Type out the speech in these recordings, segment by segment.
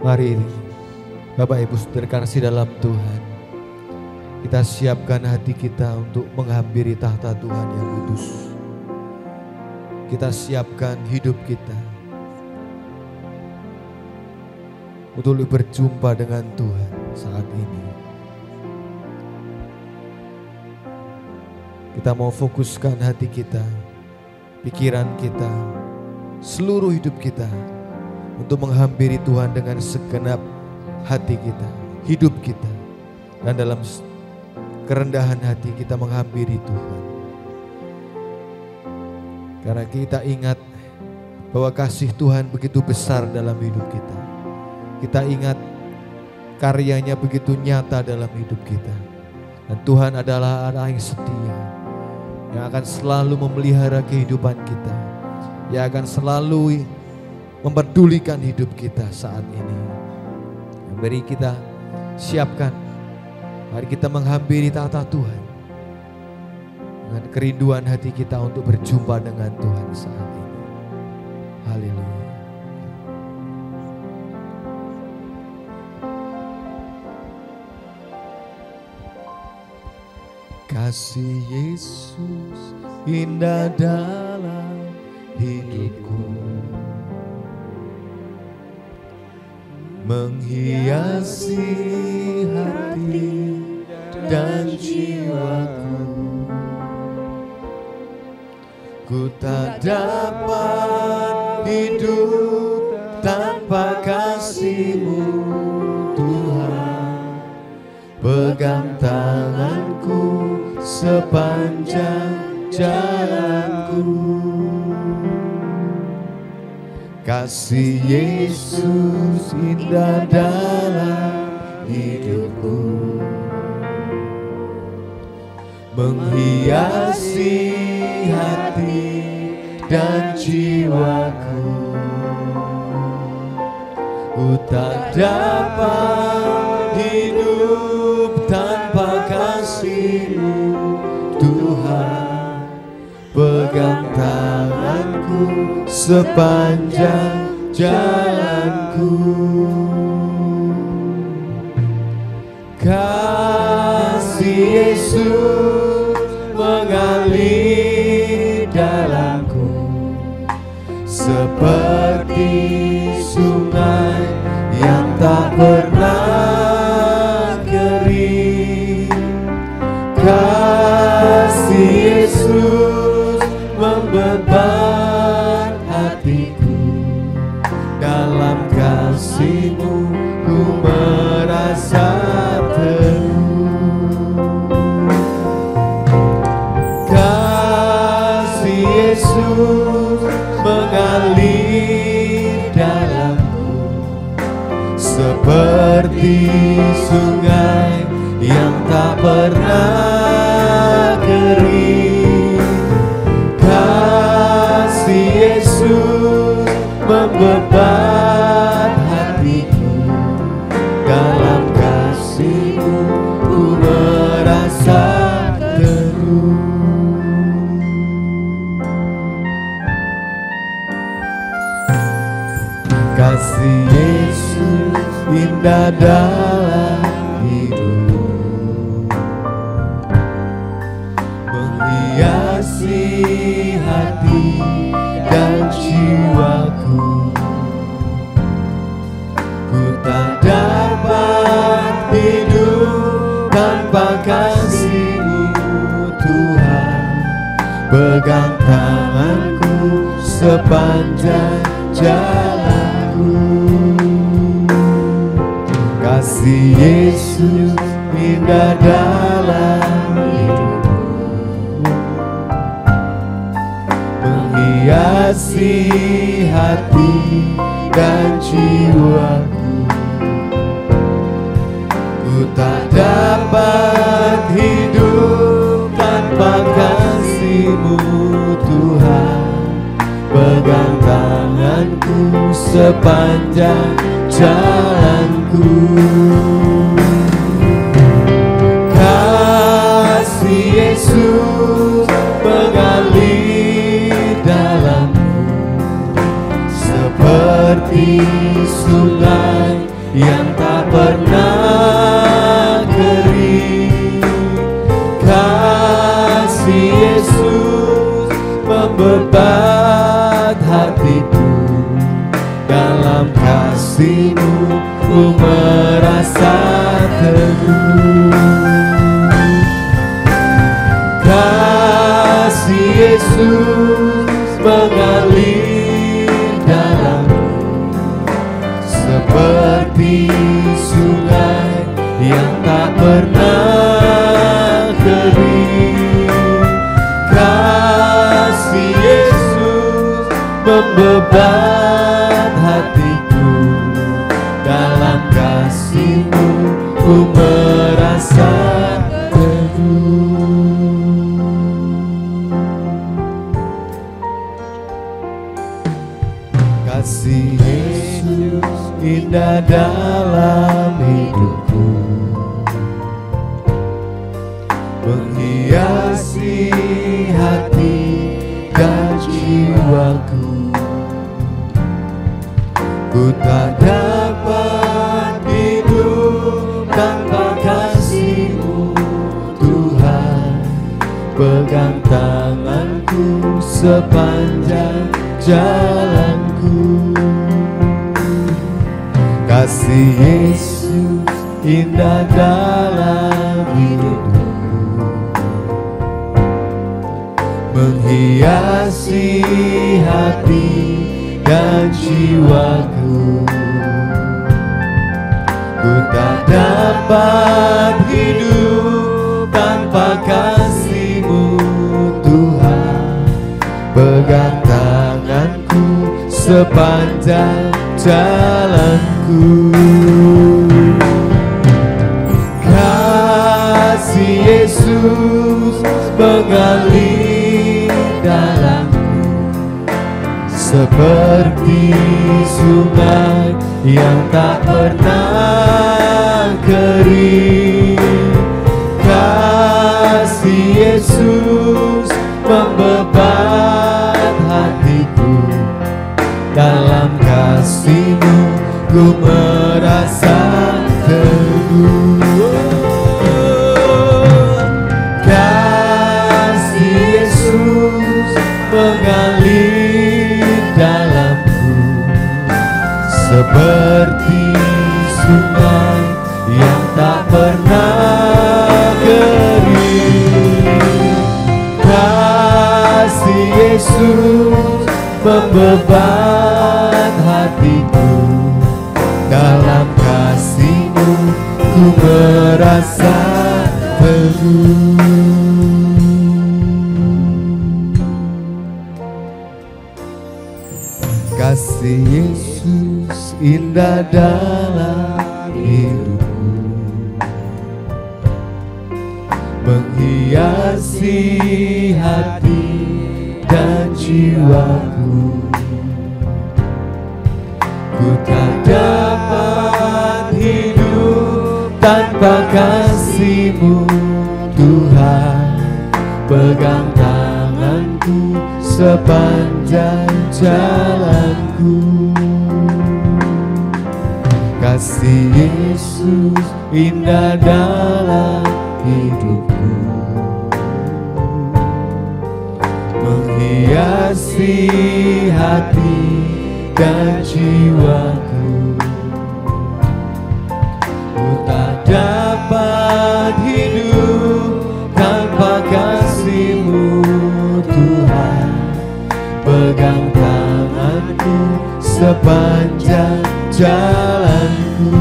Mari Bapak Ibu Saudara kasih dalam Tuhan, kita siapkan hati kita untuk menghampiri tahta Tuhan yang kudus. Kita siapkan hidup kita untuk berjumpa dengan Tuhan saat ini. Kita mau fokuskan hati kita, pikiran kita, seluruh hidup kita untuk menghampiri Tuhan dengan segenap hati kita, hidup kita, dan dalam kerendahan hati kita menghampiri Tuhan. Karena kita ingat bahwa kasih Tuhan begitu besar dalam hidup kita. Kita ingat karyanya begitu nyata dalam hidup kita. Dan Tuhan adalah Allah yang setia, yang akan selalu memelihara kehidupan kita, yang akan selalu memperdulikan hidup kita saat ini. Mari kita siapkan, mari kita menghampiri tahta Tuhan dengan kerinduan hati kita untuk berjumpa dengan Tuhan saat ini. Haleluya. Kasih Yesus indah dalam hidupku, menghiasi hati dan jiwaku. Ku tak dapat hidup tanpa kasih-Mu, Tuhan. Pegang tanganku sepanjang jalanku. Kasih Yesus indah dalam hidupku, menghiasi hati dan jiwaku. Ku tak dapat hidup tanpa kasih-Mu, Tuhan. Pegang tanganku sepanjang jalanku. Kasih Yesus mengalir dalamku, seperti sungai yang tak pernah kering. Kasih Yesus membebat hatiku, dalam kasih-Mu ku merasa teduh. Kasih Yesus mengalir dalamku, seperti sungai yang tak pernah kering. Kasih Yesus membebat hatiku, dalam kasih-Mu ku merasa teduh. Kasih Yesus indah dalam hidup, menghiasi hati dan jiwaku. Ku tak dapat hidup tanpa kasih-Mu, Tuhan. Pegang tanganku sepanjang jalanku. Kasih Yesus indah dalam hidupku, menghiasi hati dan jiwaku. Ku tak dapat hidup tanpa kasih-Mu, Tuhan. Pegang tanganku sepanjang jalanku. Kasih Yesus mengalir dalamku, seperti sungai kasih-Mu ku merasa teduh. Kasih Yesus mengalir dalamku seperti sungai yang tak pernah kering. Kasih Yesus membebat hatiku, dalam kasih-Mu ku merasa teduh. Kasih Yesus indah dalam hidupku, menghiasi hati dan jiwaku. Ku tak dapat hidup tanpa kasih-Mu, Tuhan. Pegang tanganku sepanjang jalanku. Kasih Yesus indah dalam hidupku, menghiasi hati dan jiwaku. Ku tak dapat hidup tanpa kasih-Mu, Tuhan. Pegang tanganku sepanjang jalanku. Kasih Yesus mengalir dalamku seperti sungai yang tak pernah kering. Kasih Yesus membebat hatiku, dalam kasih-Mu ku merasa teduh. Kasih Yesus mengalir dalamku seperti sungai yang tak pernah kering. Kasih Yesus membebat hatiku, dalam kasih-Mu ku merasa teduh. Kasih Yesus indah dalam hidupku, menghiasi hati dan jiwaku. Ku tak dapat hidup tanpa kasih-Mu, Tuhan. Pegang tanganku sepanjang jalanku. Kasih Yesus indah dalam hidupku, menghiasi hati dan jiwaku. Ku tak dapat hidup tanpa kasih-Mu, Tuhan. Pegang tanganku sepanjang jalanku.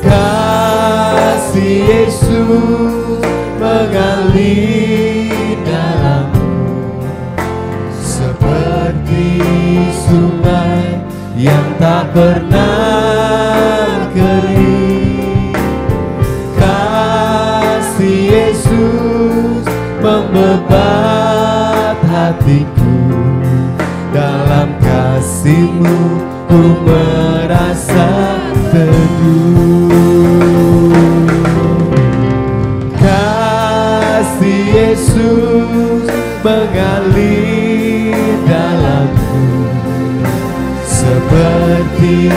Kasih Yesus mengalir dalamku seperti sungai yang tak pernah kering. Kasih Yesus membebat hatiku, dalam kasih-Mu ku merasa teduh. Kasih Yesus mengalir dalamku seperti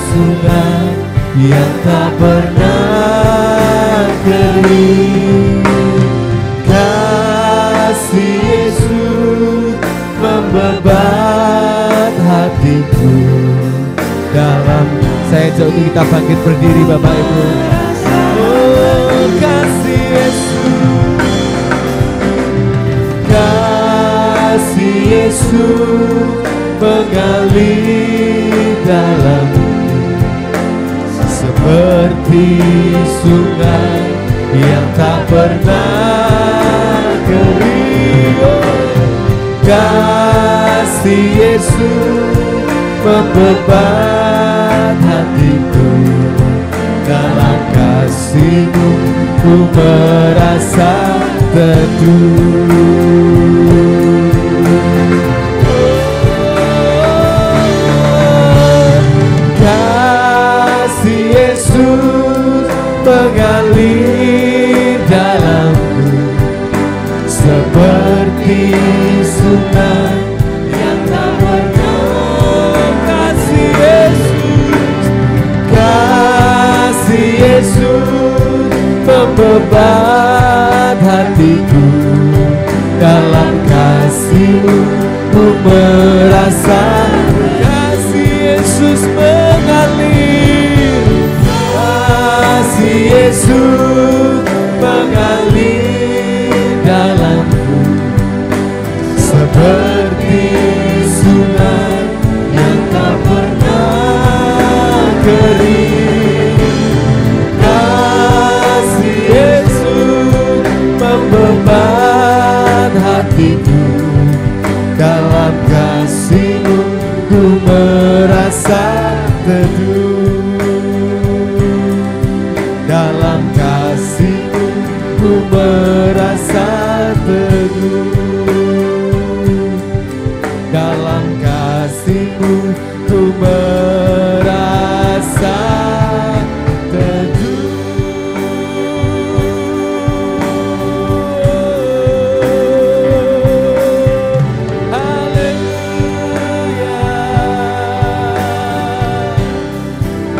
sungai yang tak pernah kering. Kasih Yesus membebat hatiku, untuk kita bangkit berdiri Bapak Ibu. Oh kasih Yesus, kasih Yesus mengalir dalamku seperti sungai yang tak pernah kering. Kasih Yesus membebat hatiku, dalam kasih-Mu ku merasa teduh. Kasih Yesus mengalir dalamku seperti sungai yang tak pernah. Kasih Yesus, kasih Yesus membebat hatiku, dalam kasih-Mu ku merasa. Kasih Yesus mengalir, kasih Yesus mengalir dalamku seperti sungai yang tak pernah kering. Kasih Yesus membebat hatiku, dalam kasih-Mu ku merasa teduh. Dalam kasih-Mu ku merasa teduh. Dalam kasih-Mu ku merasa teduh. Haleluya.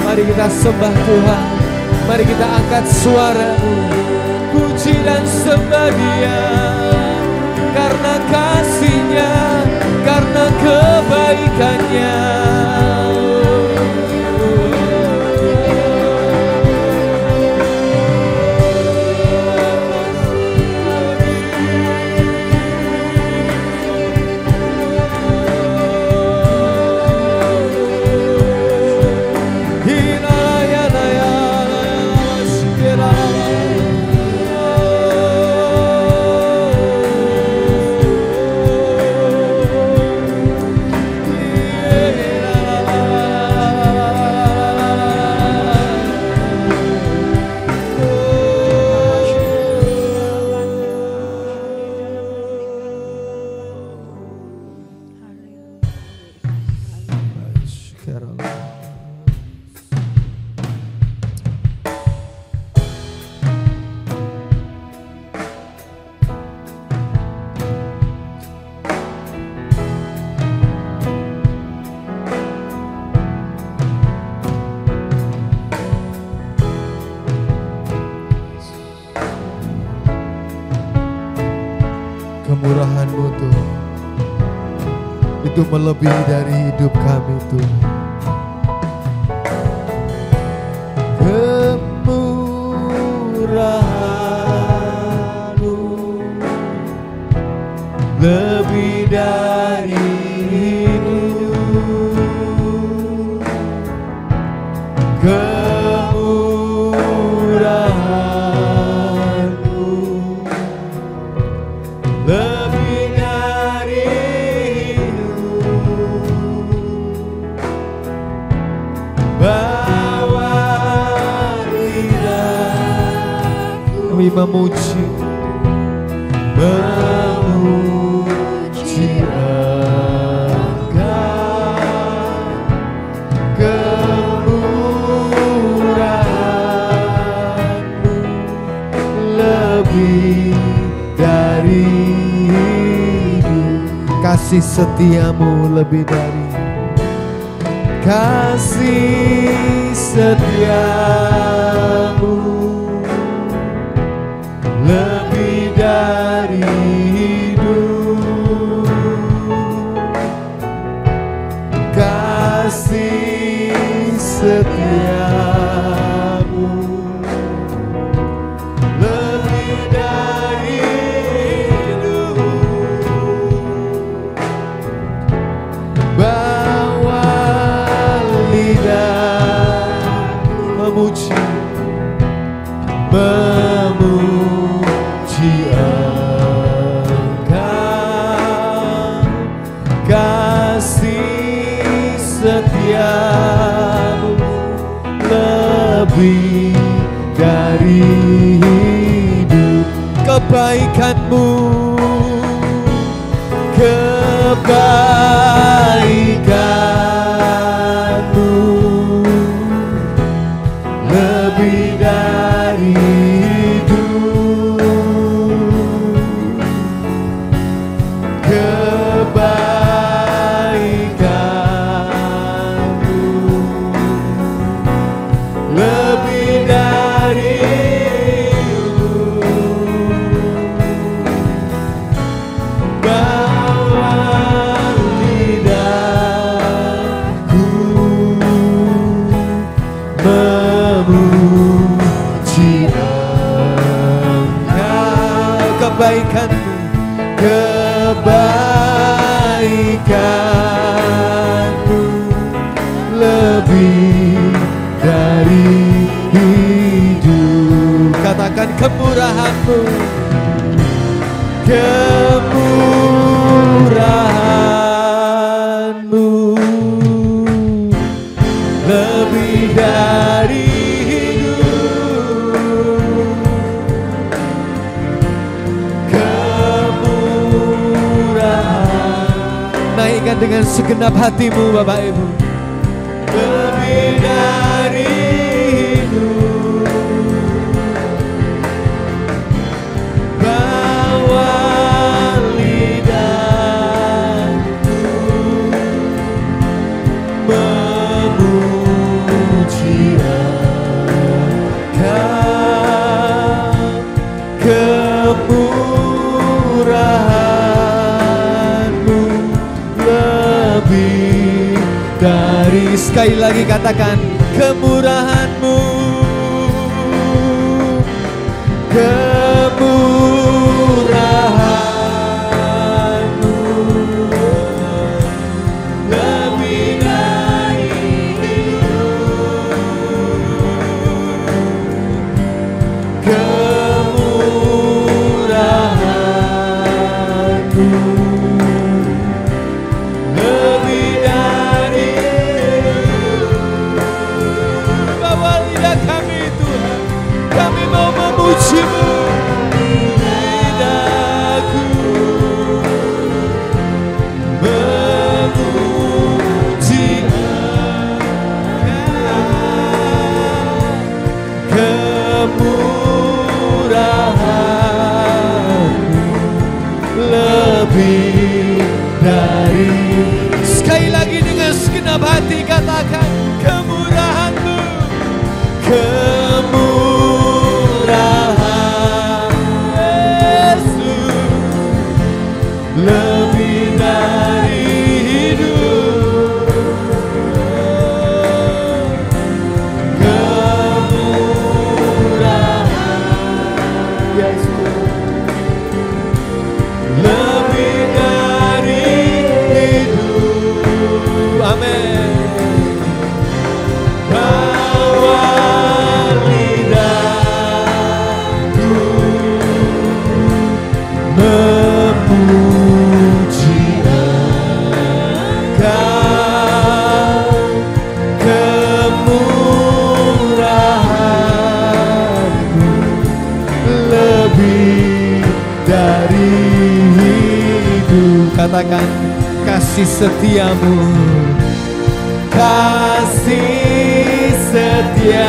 Mari kita sembah Tuhan. Mari kita angkat suara-Mu, puji dan sembah Dia, karena kasih-Nya, karena kebaikan-Nya. Kemurahan-Mu Tuhan, itu melebihi dari hidup kami Tuhan. Kemurahan-Mu lebih dari hidup. Kemurahan-Mu lebih dari hidup. Bawa lidahku kami memuji Engkau. Kemurahan-Mu lebih dari hidup. Kasih setia-Mu lebih dari, kasih setia-Mu lebih dari hidup. Kasih setia memuji Engkau, kasih setiamu lebih dari hidup, kebaikanmu, kebaikanmu lebih dari hidup, kebaikanmu lebih dari hidup. Bawa lidahku memuji Engkau, kebaikanmu, kebaikanmu lebih dari hidup. Katakan kemurahanmu, kemurahanmu lebih dari hidup, kemurahan. Naikkan dengan segenap hatimu Bapak Ibu. Lebih dari hidup, bawa lidahku memuji Engkau, kemurahanmu lebih dari, sekali lagi katakan kemurahanmu, kemurahanmu lebih dari hidup, kemurahanmu lebih dari hidup. Bawa lidah kami Tuhan, kami mau memuji-Mu. Lidahku memuji Engkau, kemurahan-Mu lebih dari. Sekali lagi dengan segenap hati katakan kemurahan-Mu, kemurahan Yesus lebih dari hidup, kemurahan Yesus lebih dari hidup. Amin. Bawa lidahku memuji Engkau, kemurahan-Mu lebih dari hidup. Katakan kasih setiamu, kasih setiamu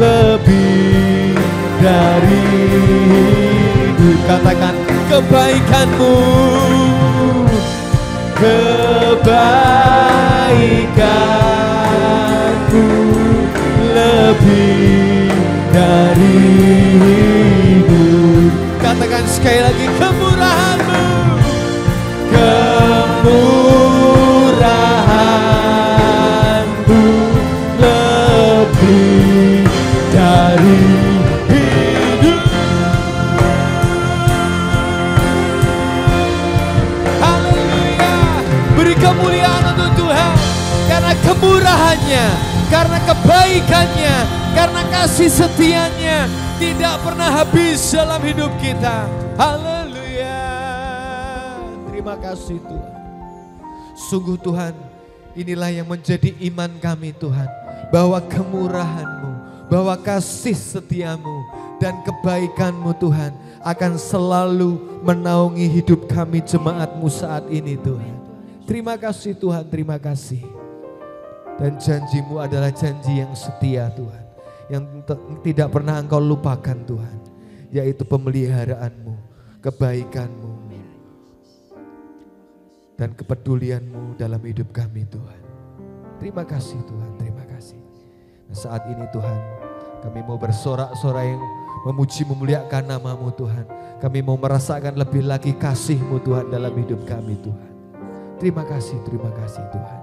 lebih dari hidup. Katakan kebaikanmu, kebaikanmu lebih dari hidup. Katakan sekali lagi kemurahan-Mu, kemurahan-Mu lebih dari hidup. Haleluya. Beri kemuliaan untuk Tuhan karena kemurahan-Nya, karena kebaikan-Nya, karena kasih setianya tidak pernah habis dalam hidup kita. Haleluya. Terima kasih Tuhan. Sungguh Tuhan, inilah yang menjadi iman kami Tuhan. Bahwa kemurahan-Mu, bahwa kasih setiamu dan kebaikan-Mu Tuhan akan selalu menaungi hidup kami jemaat-Mu saat ini Tuhan. Terima kasih Tuhan, terima kasih. Dan janji-Mu adalah janji yang setia Tuhan. Yang tidak pernah Engkau lupakan Tuhan. Yaitu pemeliharaan-Mu, kebaikan-Mu, dan kepedulian-Mu dalam hidup kami Tuhan. Terima kasih Tuhan, terima kasih. Nah, saat ini Tuhan, kami mau bersorak-sorai memuji memuliakan nama-Mu Tuhan. Kami mau merasakan lebih lagi kasih-Mu Tuhan dalam hidup kami Tuhan. Terima kasih Tuhan.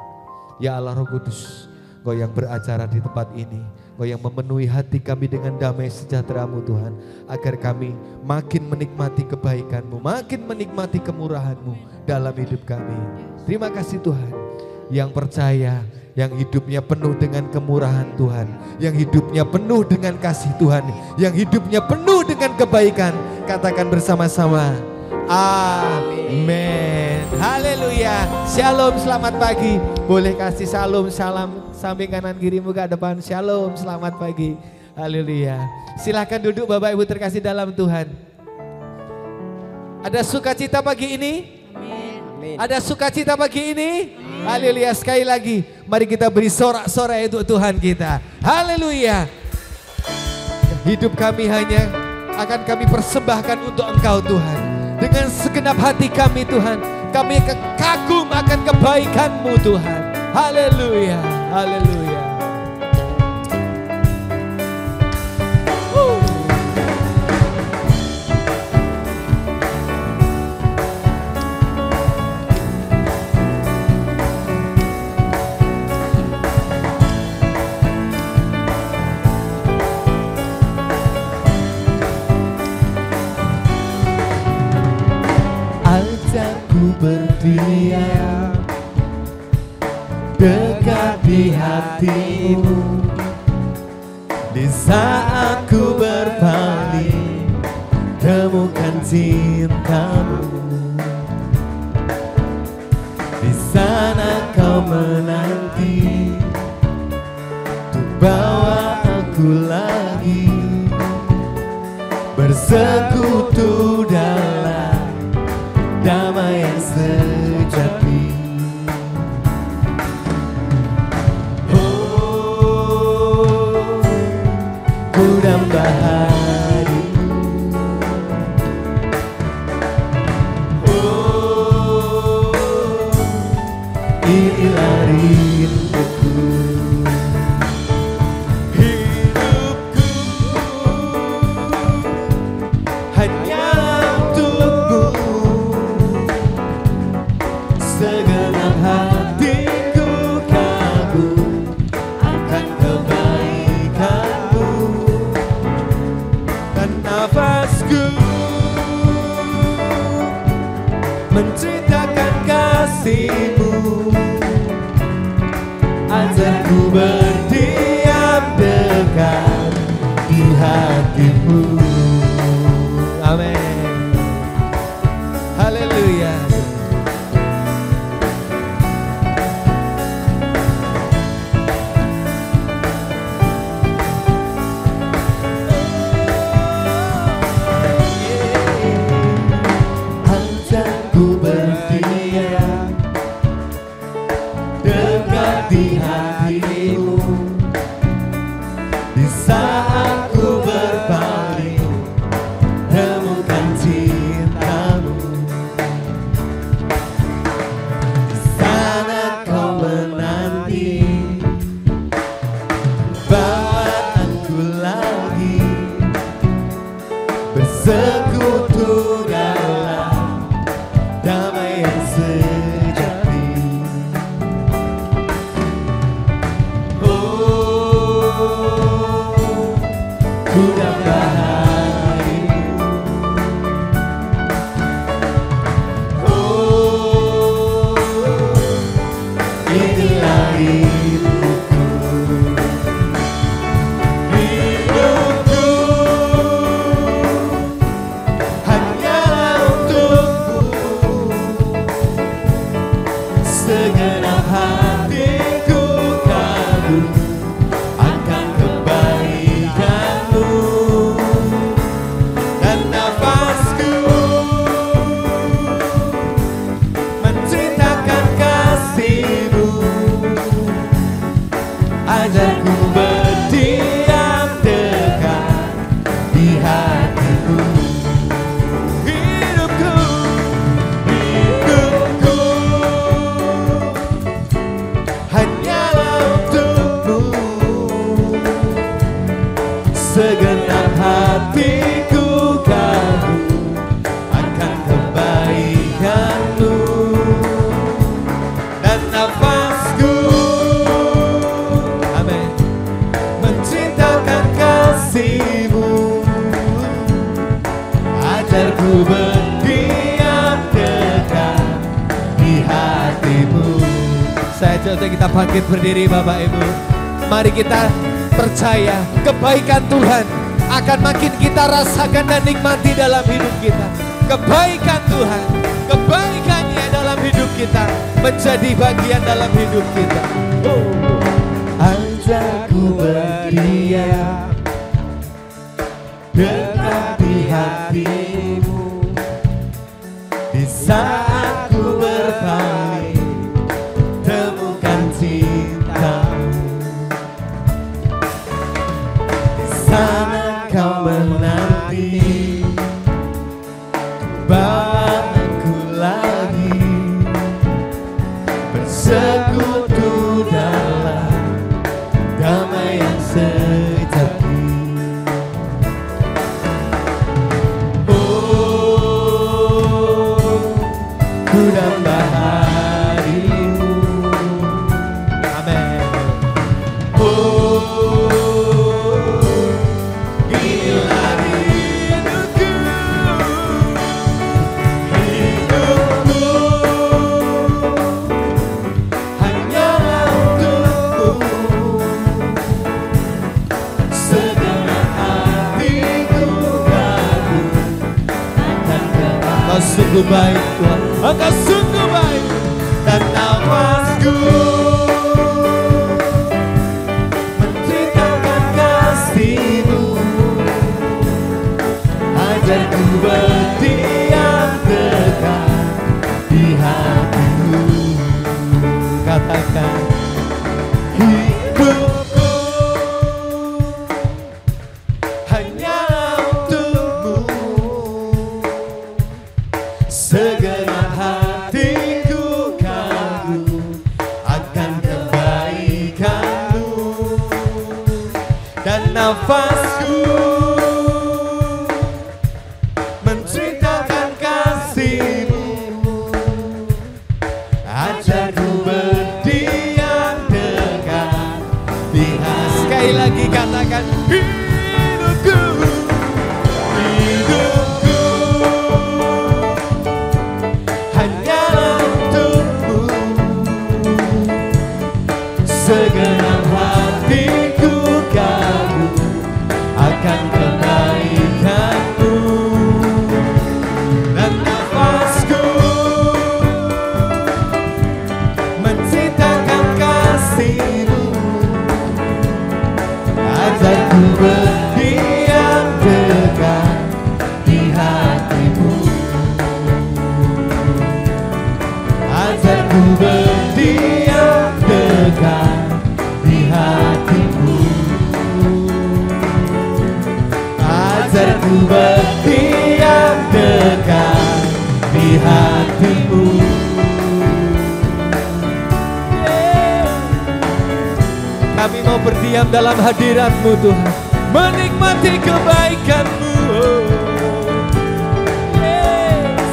Ya Allah Roh Kudus, Engkau yang beracara di tempat ini, Engkau yang memenuhi hati kami dengan damai sejahtera-Mu Tuhan, agar kami makin menikmati kebaikan-Mu, makin menikmati kemurahan-Mu dalam hidup kami. Terima kasih Tuhan, yang percaya, yang hidupnya penuh dengan kemurahan Tuhan, yang hidupnya penuh dengan kasih Tuhan, yang hidupnya penuh dengan kebaikan. Katakan bersama-sama, amin. Haleluya. Shalom, selamat pagi. Boleh kasih salam samping kanan kirimu ke depan. Shalom, selamat pagi. Haleluya. Silakan duduk Bapak Ibu terkasih dalam Tuhan. Ada sukacita pagi ini? Amin. Ada sukacita pagi ini? Haleluya. Sekali lagi, mari kita beri sorak-sorai untuk Tuhan kita. Haleluya. Hidup kami hanya akan kami persembahkan untuk Engkau Tuhan. Dengan segenap hati kami Tuhan, kami kagum akan kebaikan-Mu Tuhan. Haleluya, haleluya. Ajakku berdiam dekat di hatimu, di saat ku berpaling temukan cintamu. Di sana kau menanti untuk bawa aku lagi bersekutu dalam damai yang sejati. Oh, ku nambah harimu. Oh, inilah rinduku. Hidupku hanya segenap hatiku kagum akan kebaikan-Mu, dan nafasku menceritakan kasih-Mu. Ajakku berdiam dekat di hati-Mu. Amin. Haleluya. Ajakku berdiam dekat di hatimu, di saat ku berpaling temukan cintamu. Di sana kau menanti bawa aku lagi bersekutu dalam damai yang sejati. Oh, ku nambah harimu. Oh, inilah hidupku. Hidupku segenap hatiku kagum akan kebaikan-Mu, dan nafasku, amin, mencintakan kasih-Mu. Ajarku berdiam dekat di hati-Mu. Saya coba kita bangkit berdiri Bapak Ibu. Mari kita percaya kebaikan Tuhan akan makin kita rasakan dan nikmati dalam hidup kita. Kebaikan Tuhan, kebaikannya dalam hidup kita menjadi bagian dalam hidup kita. Ajarku berdiam dekat di hati-Mu, di saat ku berpaling temukan cinta-Mu. Di sana Kau menanti, bawa aku lagi bersekutu dalam damai yang sejati. Ku nambah hari-Mu, Amin. inilah hidupku, hidupku hanyalah untuk-Mu, segenap hatiku kagum akan kebaikan. Kau sungguh baik Tuhan, Engkau sungguh baik. Dan nafasku menceritakan kasih-Mu. Ajarku berdiam dekat di hati-Mu. Katakan Hidupku hanya untuk-Mu, segenap hatiku kagum akan kebaikan-Mu, dan nafasku menceritakan kasih-Mu. Ajarku berdiam dekat di hati. sekali lagi katakan Hidupku, hidupku hanyalah untuk-Mu, segenap hatiku kagum akan kebaikan-Mu, dan nafasku menceritakan kasih-Mu. Ajarku berdiam dekat di hati-Mu. Ajarku berdiam dekat di hati-Mu. Ajarku berdiam dekat di hati-Mu. kami mau berdiam dalam hadirat-Mu Tuhan, menikmati kebaikan-Mu. Yes.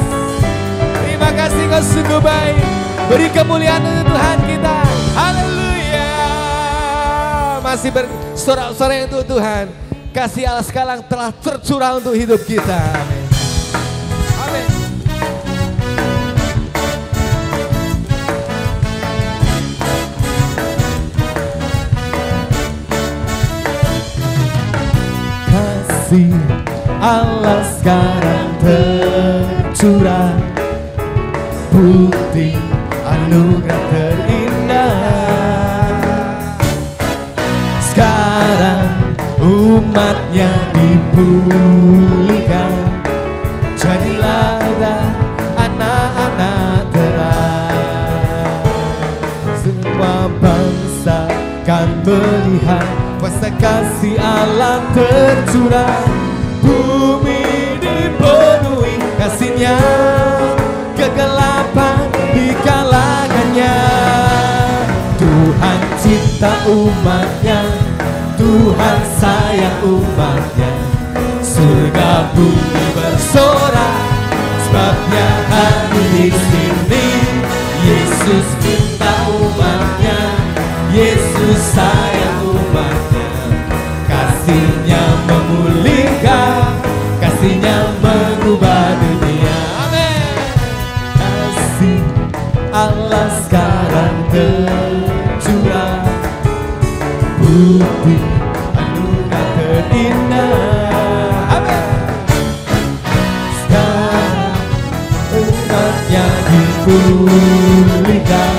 Terima kasih Kau sungguh baik. Beri kemuliaan untuk Tuhan kita. Haleluya. Masih bersorak-sorai untuk Tuhan. Kasih Allah sekarang telah tercurah untuk hidup kita. Amin. Amin. Kasih Allah sekarang tercurah, bukti anugerah terindah. Sekarang umatnya dipulihkan, jadilah anak-anak terang. Semua bangsa kan melihat kuasa kasih Allah tercurah, bumi dipenuhi kasih-Nya, kegelapan dikalahkannya. Tuhan cinta umat-Nya, Tuhan sayang umatnya, surga bumi bersorak, sebabnya hadir di sini. Yesus cinta umatnya, Yesus sayang umatnya, kasihnya memulihkan, kasihnya mengubah dunia. Amin. Kasih Allah sekarang tercurah, bukti anugerah terindah. Amin. Sekarang umatnya dipulihkan,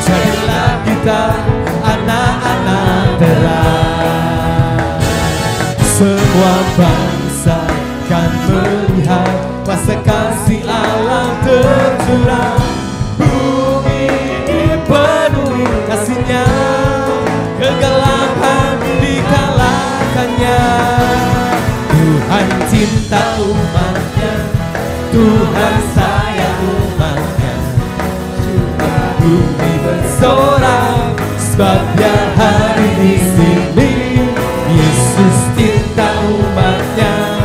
jadilah kita anak-anak terang. Semua bangsa kan melihat kuasa kasih Allah tercurah, bumi dipenuhi kasih-Nya, kegelapan dikalahkannya. Tuhan cinta umatnya, Tuhan sayang umatnya, bumi bersorak, sebabnya hari di sini. Yesus cinta umatnya,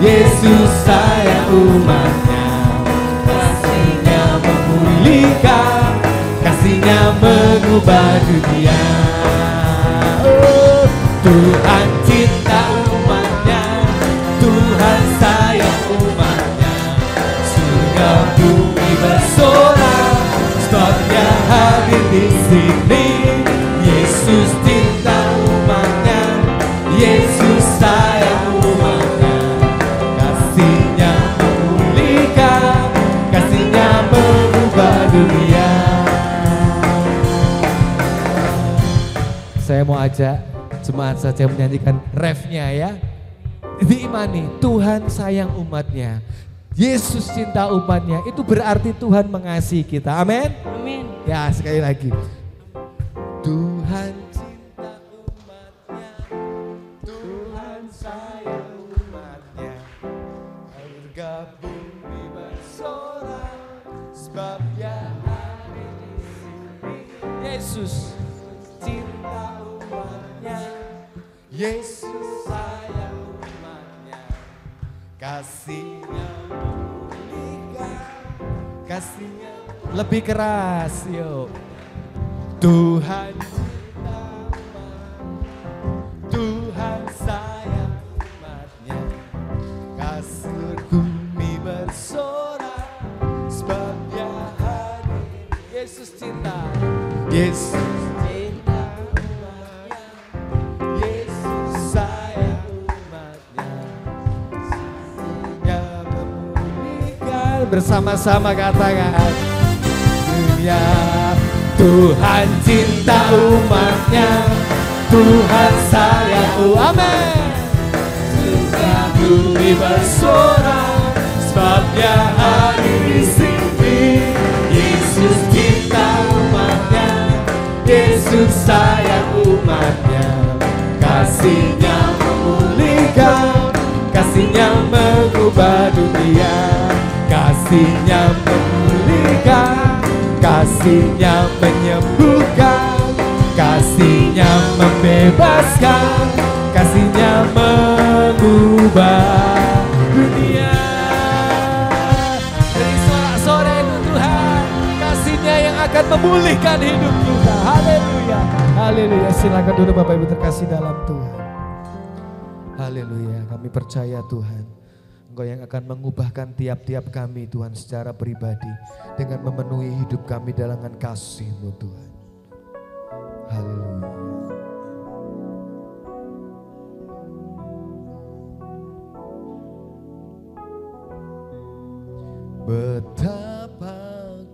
Yesus sayang umatnya, kasih-Nya memulihkan, kasih-Nya mengubah dunia. Oh, Tuhan cinta umatnya, Tuhan sayang umatnya, surga bumi bersorak, sebabnya hadir di sini. Yesus cinta umatnya, Yesus sayang umatnya, kasih-Nya memulihkan, kasih-Nya mengubah dunia. Saya mau ajak jemaat saja menyanyikan refnya ya. Diimani, Tuhan sayang umatnya, Yesus cinta umatnya, itu berarti Tuhan mengasihi kita. Amin. Amin. Ya, sekali lagi. Tuhan cinta umatnya, Tuhan sayang umatnya, surga bumi bersorak, sebabnya hari di sini. Yesus cinta umatnya, Yesus sayang umatnya, kasih-Nya memulihkan, kasih-Nya. Lebih keras, yuk. Tuhan cinta umatnya, Tuhan sayang umatnya, kasih bumi bersorak, sebabnya hadir. Yesus cinta, Yesus cinta umatnya, Yesus sayang umatnya, kasih-Nya memulihkan. Bersama-sama katakan, dunia. Tuhan cinta umatnya, Tuhan sayang umatnya, surga bumi bersorak, sebabnya hadir di sini. Yesus cinta umatnya, Yesus sayang umatnya, kasih-Nya memulihkan, kasih-Nya mengubah dunia, kasih-Nya memulihkan, kasih-Nya menyembuhkan, kasih-Nya membebaskan, kasih-Nya mengubah dunia. Dari sorak-sorai itu Tuhan, kasih-Nya yang akan memulihkan hidup kita. Haleluya, haleluya. Silakan duduk Bapak Ibu terkasih dalam Tuhan. Haleluya, kami percaya Tuhan, Engkau yang akan mengubahkan tiap-tiap kami Tuhan secara pribadi, dengan memenuhi hidup kami dengan kasih-Mu Tuhan. Haleluya. Betapa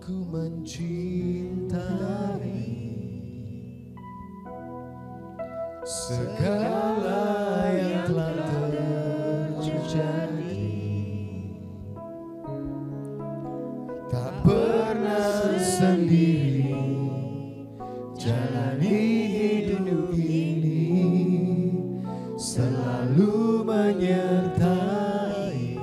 ku mencintai segala yang telah terjadi, tak pernah sendiri jalani hidup ini, selalu menyertai.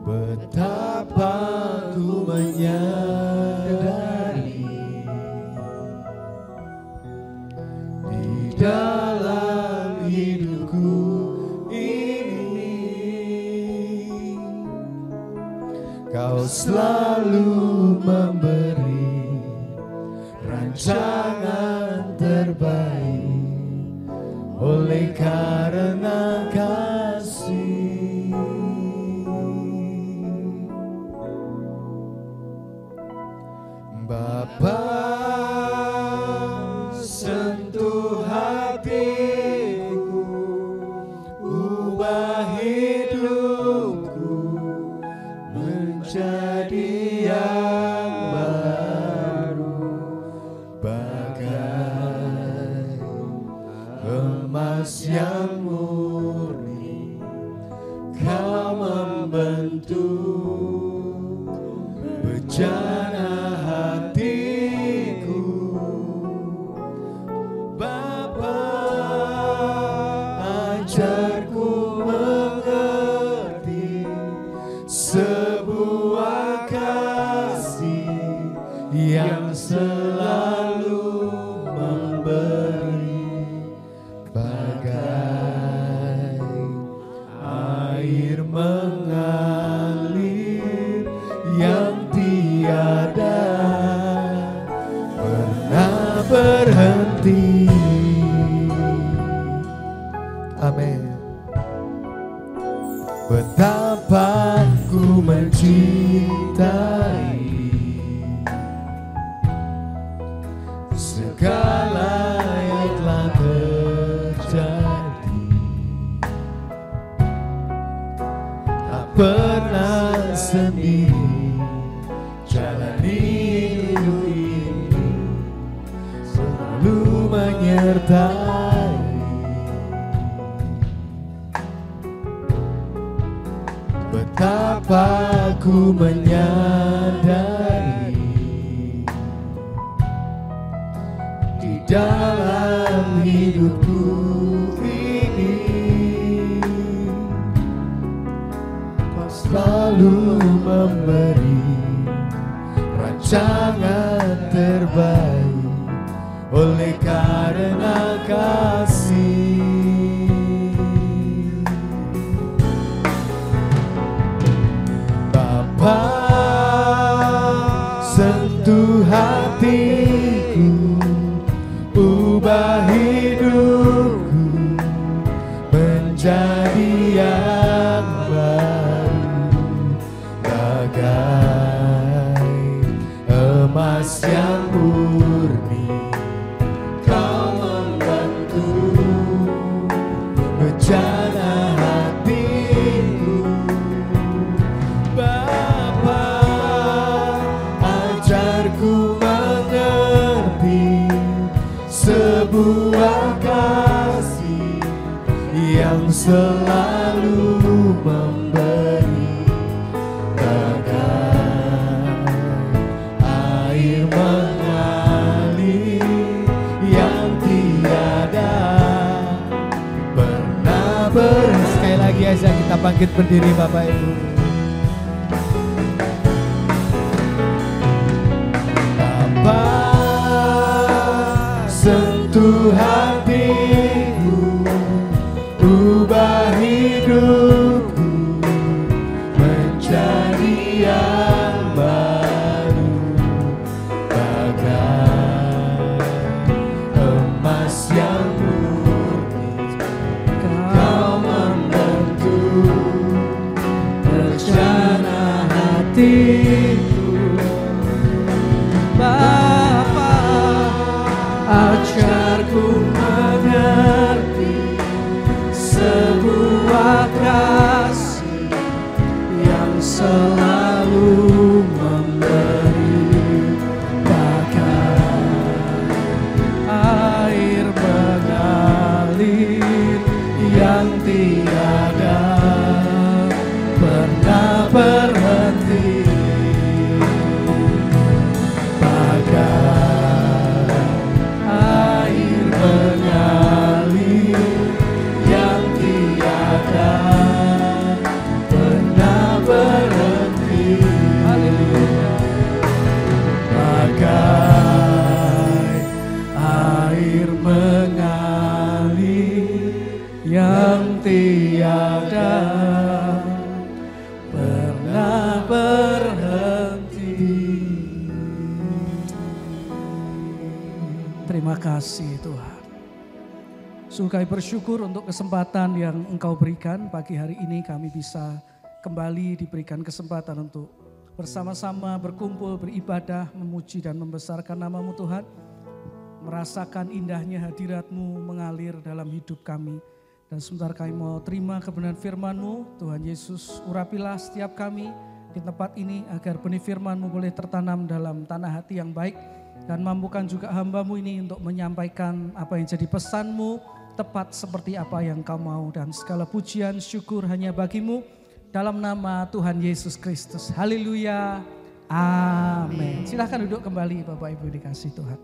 Betapa ku menyadari dalam hidupku ini. Kau selalu memberi rancangan terbaik oleh karena kasih. Bapa, sentuh hatiku, ubah hidupku menjadi yang baru, bagai emas yang murni. Kau membentuk bejana hatiku. Bapa, ajarku mengerti sebuah kasih yang selalu memberi, bagai air mengalir yang tiada pernah berhenti. Amin. Betapa ku mencintai segala yang telah terjadi. Tak pernah sendiri jalani hidup ini, selalu menyertai. Betapa ku menyadari di dalam hidupku ini, Kau selalu memberi rancangan terbaik oleh karena kasih. Bapa, sentuh hatiku, ubah hidupku menjadi yang baru, bagai emas yang murni. Kau membentuk bejana hatiku. Bapa, ajarku mengerti sebuah kasih yang selalu memberi, bagai air mengalir yang tiada pernah berhenti. Sekali lagi aja kita bangkit berdiri Bapak Ibu. Bapa, sentuh hatiku, ubah hidupku menjadi yang baru, bagai emas yang murni. Kau membentuk rencana hatiku. Bapa, ajarku mengerti sebuah kasih yang selalu memberi, bagai air mengalir yang tiada pernah berhenti, bagai air mengalir yang tiada pernah berhenti. Haleluya. Bagai air mengalir tiada pernah berhenti. Terima kasih Tuhan. Sungguh kami bersyukur untuk kesempatan yang Engkau berikan. Pagi hari ini kami bisa kembali diberikan kesempatan untuk bersama-sama berkumpul, beribadah, memuji dan membesarkan nama-Mu Tuhan. Merasakan indahnya hadirat-Mu mengalir dalam hidup kami. Dan sebentar kami mau terima kebenaran firman-Mu. Tuhan Yesus, urapilah setiap kami di tempat ini agar benih firman-Mu boleh tertanam dalam tanah hati yang baik. Dan mampukan juga hamba-Mu ini untuk menyampaikan apa yang jadi pesan-Mu tepat seperti apa yang Kau mau. Dan segala pujian syukur hanya bagi-Mu dalam nama Tuhan Yesus Kristus. Haleluya. Amin. Silahkan duduk kembali Bapak Ibu dikasih Tuhan.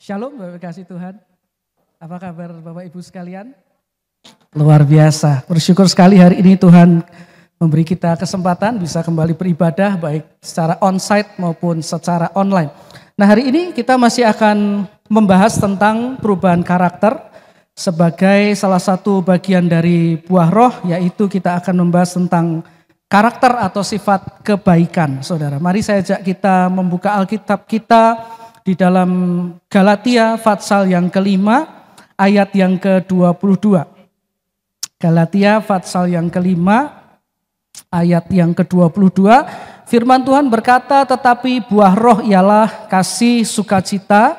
Shalom Bapak kasih Tuhan. Apa kabar Bapak Ibu sekalian? Luar biasa. Bersyukur sekali hari ini Tuhan memberi kita kesempatan bisa kembali beribadah baik secara onsite maupun secara online. Nah hari ini kita masih akan membahas tentang perubahan karakter sebagai salah satu bagian dari buah roh, yaitu kita akan membahas tentang karakter atau sifat kebaikan. Saudara, mari saya ajak kita membuka Alkitab kita di dalam Galatia Fatsal yang kelima ayat yang ke-22. Galatia Fatsal yang kelima ayat yang ke-22, firman Tuhan berkata, tetapi buah roh ialah kasih, sukacita,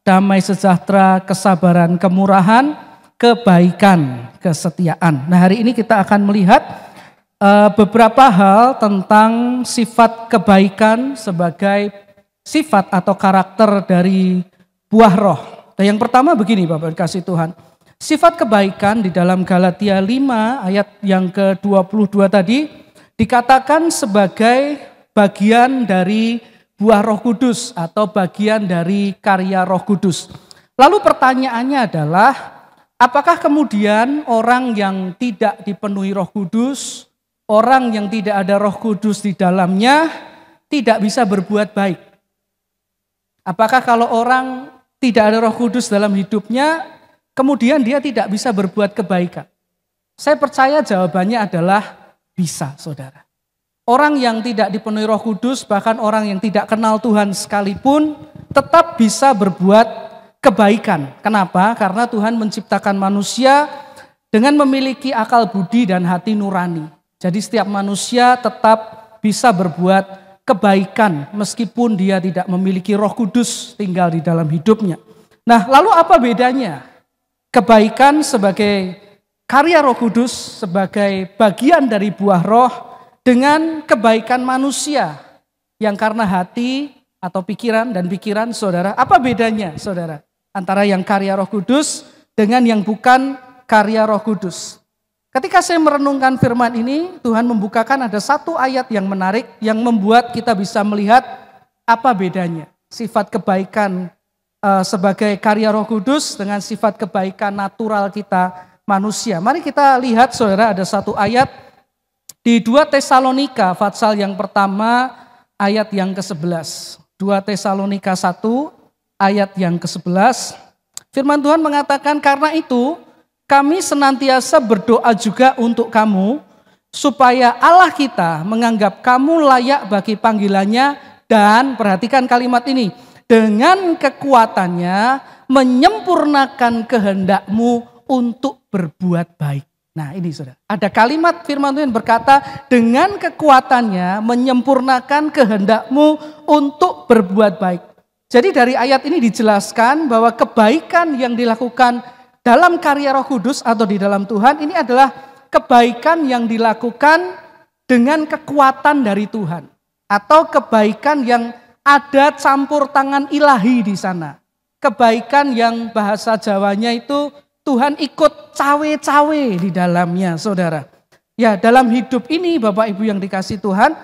damai sejahtera, kesabaran, kemurahan, kebaikan, kesetiaan. Nah hari ini kita akan melihat beberapa hal tentang sifat kebaikan sebagai sifat atau karakter dari buah roh. Dan yang pertama begini Bapak kasih Tuhan. Sifat kebaikan di dalam Galatia 5 ayat yang ke-22 tadi dikatakan sebagai bagian dari buah Roh Kudus atau bagian dari karya Roh Kudus. Lalu pertanyaannya adalah, apakah kemudian orang yang tidak dipenuhi Roh Kudus, orang yang tidak ada Roh Kudus di dalamnya tidak bisa berbuat baik? Apakah kalau orang tidak ada Roh Kudus dalam hidupnya, kemudian dia tidak bisa berbuat kebaikan? Saya percaya jawabannya adalah bisa, saudara. Orang yang tidak dipenuhi Roh Kudus, bahkan orang yang tidak kenal Tuhan sekalipun, tetap bisa berbuat kebaikan. Kenapa? Karena Tuhan menciptakan manusia dengan memiliki akal budi dan hati nurani. Jadi setiap manusia tetap bisa berbuat kebaikan meskipun dia tidak memiliki Roh Kudus tinggal di dalam hidupnya. Nah, lalu apa bedanya kebaikan sebagai karya Roh Kudus sebagai bagian dari buah roh dengan kebaikan manusia yang karena hati atau pikiran dan pikiran saudara? Apa bedanya saudara antara yang karya Roh Kudus dengan yang bukan karya Roh Kudus? Ketika saya merenungkan firman ini, Tuhan membukakan ada satu ayat yang menarik yang membuat kita bisa melihat apa bedanya sifat kebaikan sebagai karya Roh Kudus dengan sifat kebaikan natural kita manusia. Mari kita lihat saudara, ada satu ayat di 2 Tesalonika Fatsal yang pertama ayat yang ke-11. 2 Tesalonika 1 ayat yang ke-11. Firman Tuhan mengatakan, karena itu kami senantiasa berdoa juga untuk kamu supaya Allah kita menganggap kamu layak bagi panggilannya dan, perhatikan kalimat ini, dengan kekuatannya menyempurnakan kehendakmu untuk berbuat baik. Nah ini saudara, ada kalimat firman Tuhan berkata, dengan kekuatannya menyempurnakan kehendakmu untuk berbuat baik. Jadi dari ayat ini dijelaskan bahwa kebaikan yang dilakukan dalam karya Roh Kudus atau di dalam Tuhan ini adalah kebaikan yang dilakukan dengan kekuatan dari Tuhan. Atau kebaikan yang ada campur tangan ilahi di sana. Kebaikan yang bahasa Jawanya itu Tuhan ikut cawe-cawe di dalamnya, saudara. Ya, dalam hidup ini Bapak Ibu yang dikasih Tuhan,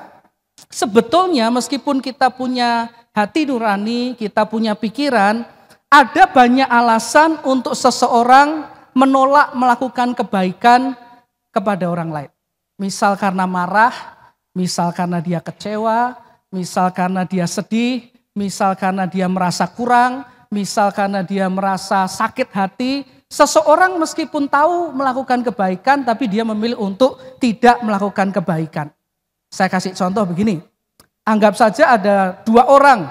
sebetulnya meskipun kita punya hati nurani, kita punya pikiran, ada banyak alasan untuk seseorang menolak melakukan kebaikan kepada orang lain. Misal karena marah, misal karena dia kecewa, misal karena dia sedih, misal karena dia merasa kurang, misal karena dia merasa sakit hati. Seseorang meskipun tahu melakukan kebaikan, tapi dia memilih untuk tidak melakukan kebaikan. Saya kasih contoh begini, anggap saja ada 2 orang,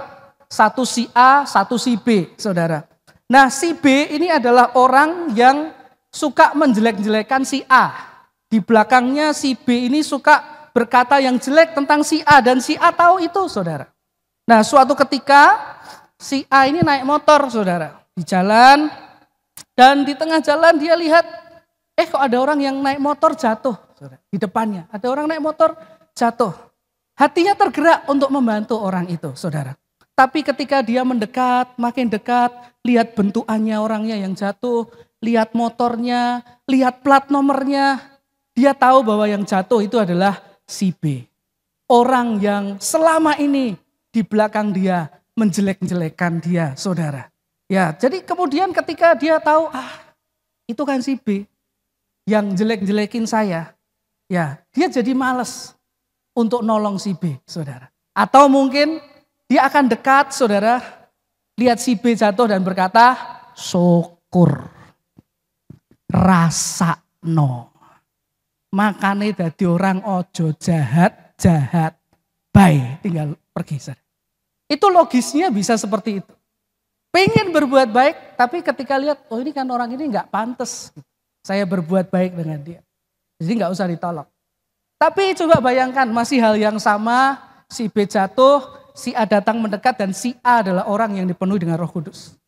satu si A, satu si B, saudara. Nah si B ini adalah orang yang suka menjelek-jelekan si A. Di belakangnya si B ini suka berkata yang jelek tentang si A dan si A tahu itu, saudara. Nah, suatu ketika si A ini naik motor, saudara, di jalan dan di tengah jalan dia lihat, kok ada orang yang naik motor jatuh, saudara, di depannya. Ada orang naik motor jatuh. Hatinya tergerak untuk membantu orang itu, saudara. Tapi ketika dia mendekat, makin dekat, lihat bentukannya orangnya yang jatuh, lihat motornya, lihat plat nomornya, dia tahu bahwa yang jatuh itu adalah si B. Orang yang selama ini di belakang dia menjelek-jelekan dia, saudara. Ya, jadi kemudian ketika dia tahu, itu kan si B yang jelek-jelekin saya. Ya, dia jadi malas untuk nolong si B, saudara. Atau mungkin dia akan dekat, saudara, lihat si B jatuh dan berkata, syukur, rasakno. Makane dadi orang ojo jahat, baik, tinggal pergi. Itu logisnya bisa seperti itu. Pengen berbuat baik, tapi ketika lihat, ini kan orang ini gak pantas. Saya berbuat baik dengan dia. Jadi gak usah ditolong. Tapi coba bayangkan, masih hal yang sama, si B jatuh, si A datang mendekat, dan si A adalah orang yang dipenuhi dengan Roh Kudus.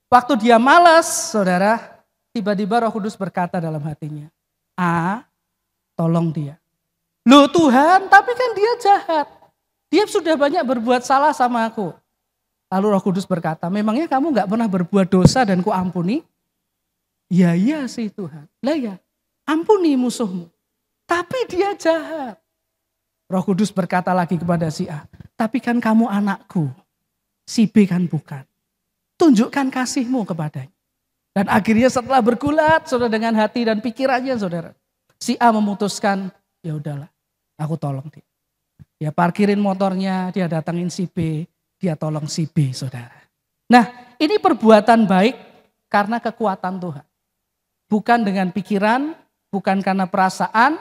Waktu dia malas, saudara, tiba-tiba Roh Kudus berkata dalam hatinya, A, tolong dia. Loh Tuhan, tapi kan dia jahat. Dia sudah banyak berbuat salah sama aku. Lalu Roh Kudus berkata, memangnya kamu gak pernah berbuat dosa dan ku ampuni? Ya iya sih Tuhan. Lah ya, ampuni musuhmu. Tapi dia jahat. Roh Kudus berkata lagi kepada si A, tapi kan kamu anakku. Si B kan bukan. Tunjukkan kasihmu kepadanya. Dan akhirnya setelah bergulat, saudara, dengan hati dan pikirannya, saudara, si A memutuskan, ya udahlah, aku tolong dia. Dia parkirin motornya, dia datangin si B, dia tolong si B, saudara. Nah, ini perbuatan baik karena kekuatan Tuhan. Bukan dengan pikiran, bukan karena perasaan,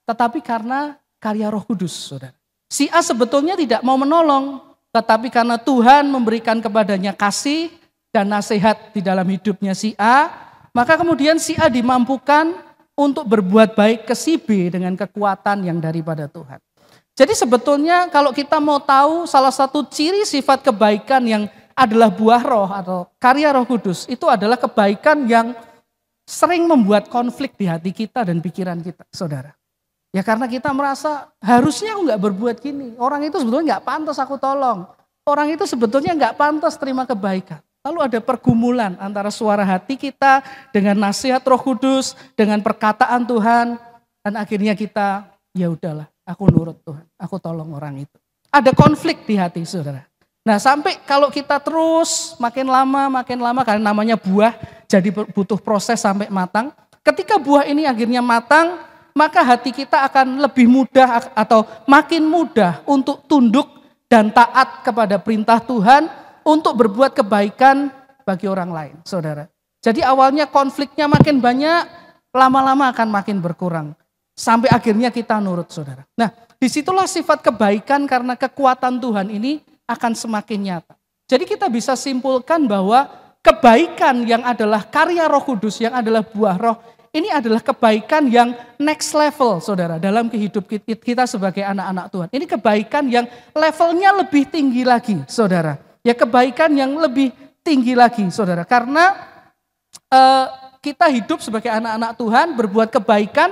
tetapi karena karya Roh Kudus, saudara. Si A sebetulnya tidak mau menolong, tetapi karena Tuhan memberikan kepadanya kasih dan nasihat di dalam hidupnya si A, maka kemudian si A dimampukan untuk berbuat baik ke si B dengan kekuatan yang daripada Tuhan. Jadi sebetulnya kalau kita mau tahu salah satu ciri sifat kebaikan yang adalah buah roh atau karya Roh Kudus, itu adalah kebaikan yang sering membuat konflik di hati kita dan pikiran kita, saudara. Ya karena kita merasa harusnya aku gak berbuat gini, orang itu sebetulnya gak pantas aku tolong, orang itu sebetulnya gak pantas terima kebaikan. Lalu ada pergumulan antara suara hati kita dengan nasihat Roh Kudus, dengan perkataan Tuhan, dan akhirnya kita, ya udahlah, aku nurut Tuhan, aku tolong orang itu. Ada konflik di hati, saudara. Nah sampai kalau kita terus makin lama, karena namanya buah, jadi butuh proses sampai matang. Ketika buah ini akhirnya matang, maka hati kita akan lebih mudah atau makin mudah untuk tunduk dan taat kepada perintah Tuhan, untuk berbuat kebaikan bagi orang lain, saudara. Jadi awalnya konfliknya makin banyak, lama-lama akan makin berkurang. Sampai akhirnya kita nurut, saudara. Nah, disitulah sifat kebaikan karena kekuatan Tuhan ini akan semakin nyata. Jadi kita bisa simpulkan bahwa kebaikan yang adalah karya Roh Kudus, yang adalah buah roh, ini adalah kebaikan yang next level, saudara, dalam kehidupan kita sebagai anak-anak Tuhan. Ini kebaikan yang levelnya lebih tinggi lagi, saudara. Ya kebaikan yang lebih tinggi lagi, saudara. Karena kita hidup sebagai anak-anak Tuhan, berbuat kebaikan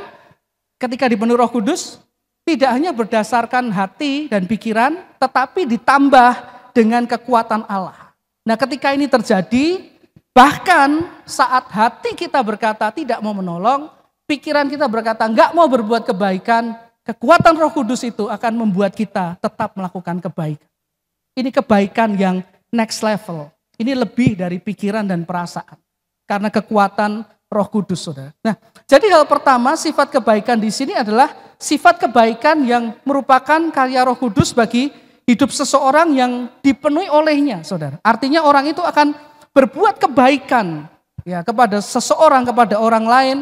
ketika dipenuhi Roh Kudus, tidak hanya berdasarkan hati dan pikiran, tetapi ditambah dengan kekuatan Allah. Nah ketika ini terjadi, bahkan saat hati kita berkata tidak mau menolong, pikiran kita berkata enggak mau berbuat kebaikan, kekuatan Roh Kudus itu akan membuat kita tetap melakukan kebaikan. Ini kebaikan yang next level. Ini lebih dari pikiran dan perasaan. Karena kekuatan Roh Kudus, saudara. Nah, jadi hal pertama sifat kebaikan di sini adalah sifat kebaikan yang merupakan karya Roh Kudus bagi hidup seseorang yang dipenuhi olehnya, saudara. Artinya orang itu akan berbuat kebaikan ya kepada seseorang, kepada orang lain,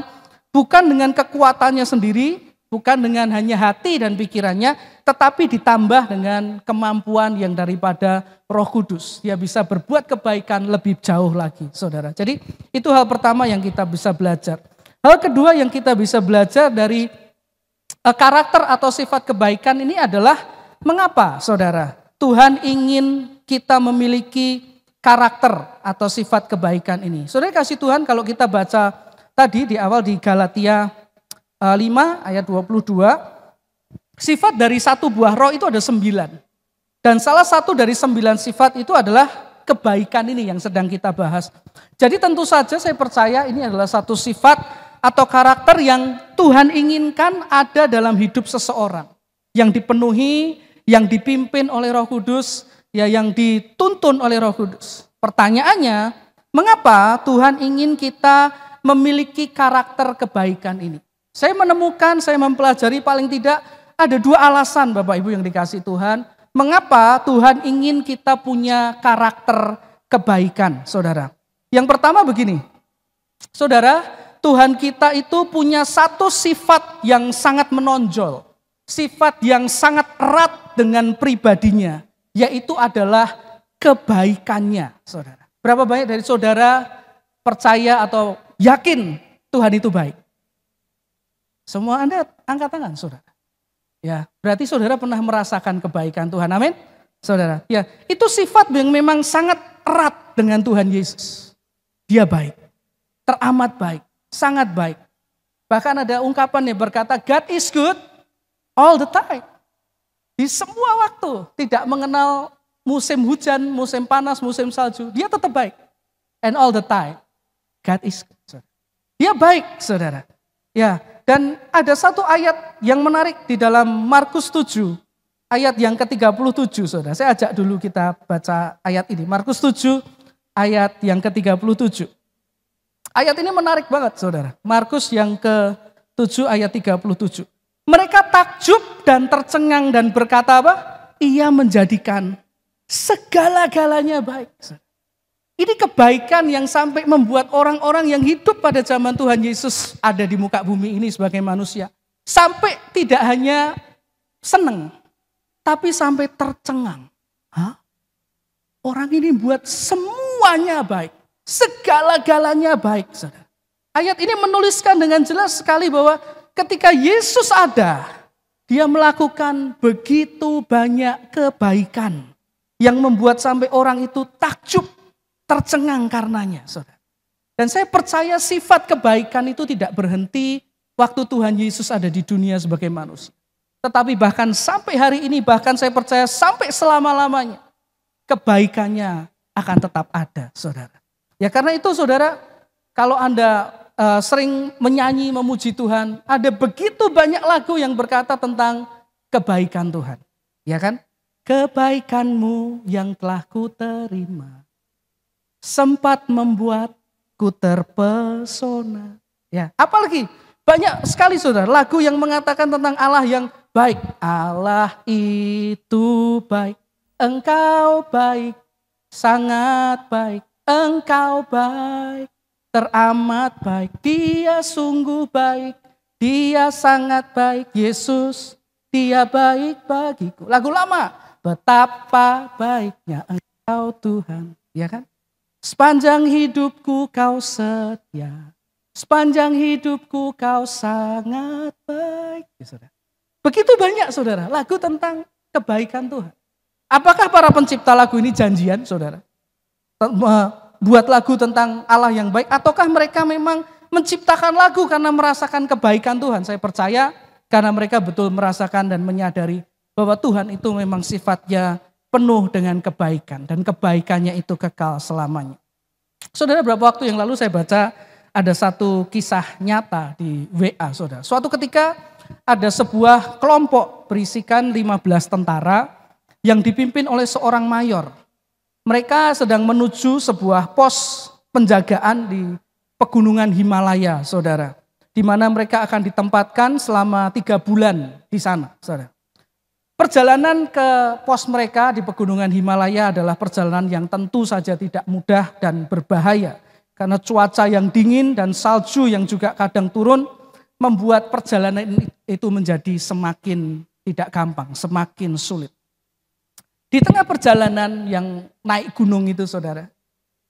bukan dengan kekuatannya sendiri, bukan dengan hanya hati dan pikirannya, tetapi ditambah dengan kemampuan yang daripada Roh Kudus. Dia bisa berbuat kebaikan lebih jauh lagi, saudara. Jadi itu hal pertama yang kita bisa belajar. Hal kedua yang kita bisa belajar dari karakter atau sifat kebaikan ini adalah mengapa, saudara, Tuhan ingin kita memiliki karakter atau sifat kebaikan ini. Saudara kasih Tuhan, kalau kita baca tadi di awal di Galatia 5 ayat 22, sifat dari satu buah roh itu ada 9. Dan salah satu dari 9 sifat itu adalah kebaikan ini yang sedang kita bahas. Jadi tentu saja saya percaya ini adalah satu sifat atau karakter yang Tuhan inginkan ada dalam hidup seseorang. Yang dipenuhi, yang dipimpin oleh Roh Kudus, ya yang dituntun oleh Roh Kudus. Pertanyaannya, mengapa Tuhan ingin kita memiliki karakter kebaikan ini? Saya menemukan, saya mempelajari paling tidak ada 2 alasan Bapak Ibu yang dikasih Tuhan. Mengapa Tuhan ingin kita punya karakter kebaikan, saudara? Yang pertama begini, saudara, Tuhan kita itu punya satu sifat yang sangat menonjol. Sifat yang sangat erat dengan pribadinya, yaitu adalah kebaikannya, saudara. Berapa banyak dari saudara percaya atau yakin Tuhan itu baik? Semua Anda angkat tangan, saudara. Ya, berarti saudara pernah merasakan kebaikan Tuhan, amin? Saudara, ya, itu sifat yang memang sangat erat dengan Tuhan Yesus. Dia baik, teramat baik, sangat baik. Bahkan ada ungkapan yang berkata, God is good all the time. Di semua waktu, tidak mengenal musim hujan, musim panas, musim salju, dia tetap baik. And all the time, God is good. Dia baik, saudara. Ya, dan ada satu ayat yang menarik di dalam Markus 7, ayat yang ke-37, saudara. Saya ajak dulu kita baca ayat ini. Markus 7, ayat yang ke-37. Ayat ini menarik banget, saudara. Markus yang ke-7, ayat 37. Mereka takjub dan tercengang dan berkata apa? Ia menjadikan segala-galanya baik. Ini kebaikan yang sampai membuat orang-orang yang hidup pada zaman Tuhan Yesus ada di muka bumi ini sebagai manusia. Sampai tidak hanya senang, tapi sampai tercengang. Hah? Orang ini buat semuanya baik. Segala-galanya baik. Saudara. Ayat ini menuliskan dengan jelas sekali bahwa ketika Yesus ada, dia melakukan begitu banyak kebaikan yang membuat sampai orang itu takjub, tercengang karenanya, saudara. Dan saya percaya sifat kebaikan itu tidak berhenti waktu Tuhan Yesus ada di dunia sebagai manusia. Tetapi bahkan sampai hari ini, bahkan saya percaya sampai selama-lamanya, kebaikannya akan tetap ada, saudara. Ya karena itu saudara, kalau Anda sering menyanyi, memuji Tuhan, ada begitu banyak lagu yang berkata tentang kebaikan Tuhan. Ya kan? Kebaikanmu yang telah ku terima sempat membuatku terpesona. Ya, apalagi banyak sekali saudara lagu yang mengatakan tentang Allah yang baik. Allah itu baik, Engkau baik, sangat baik, Engkau baik, teramat baik, Dia sungguh baik, Dia sangat baik, Yesus, Dia baik bagiku. Lagu lama, betapa baiknya Engkau Tuhan, ya kan? Sepanjang hidupku kau setia, sepanjang hidupku kau sangat baik. Ya, saudara. Begitu banyak saudara lagu tentang kebaikan Tuhan. Apakah para pencipta lagu ini janjian saudara? Buat lagu tentang Allah yang baik, ataukah mereka memang menciptakan lagu karena merasakan kebaikan Tuhan? Saya percaya karena mereka betul merasakan dan menyadari bahwa Tuhan itu memang sifatnya penuh dengan kebaikan dan kebaikannya itu kekal selamanya. Saudara, beberapa waktu yang lalu saya baca ada satu kisah nyata di WA saudara. Suatu ketika ada sebuah kelompok berisikan 15 tentara yang dipimpin oleh seorang mayor. Mereka sedang menuju sebuah pos penjagaan di pegunungan Himalaya, saudara. Di mana mereka akan ditempatkan selama 3 bulan di sana, saudara. Perjalanan ke pos mereka di pegunungan Himalaya adalah perjalanan yang tentu saja tidak mudah dan berbahaya. Karena cuaca yang dingin dan salju yang juga kadang turun membuat perjalanan itu menjadi semakin tidak gampang, semakin sulit. Di tengah perjalanan yang naik gunung itu saudara,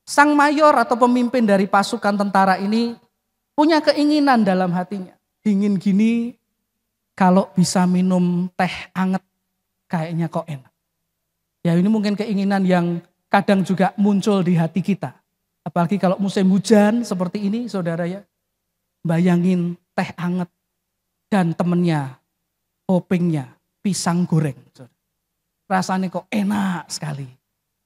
sang mayor atau pemimpin dari pasukan tentara ini punya keinginan dalam hatinya. Dingin gini kalau bisa minum teh anget kayaknya kok enak. Ya ini mungkin keinginan yang kadang juga muncul di hati kita. Apalagi kalau musim hujan seperti ini saudara ya. Bayangin teh anget dan temennya, toppingnya pisang goreng. Rasanya kok enak sekali.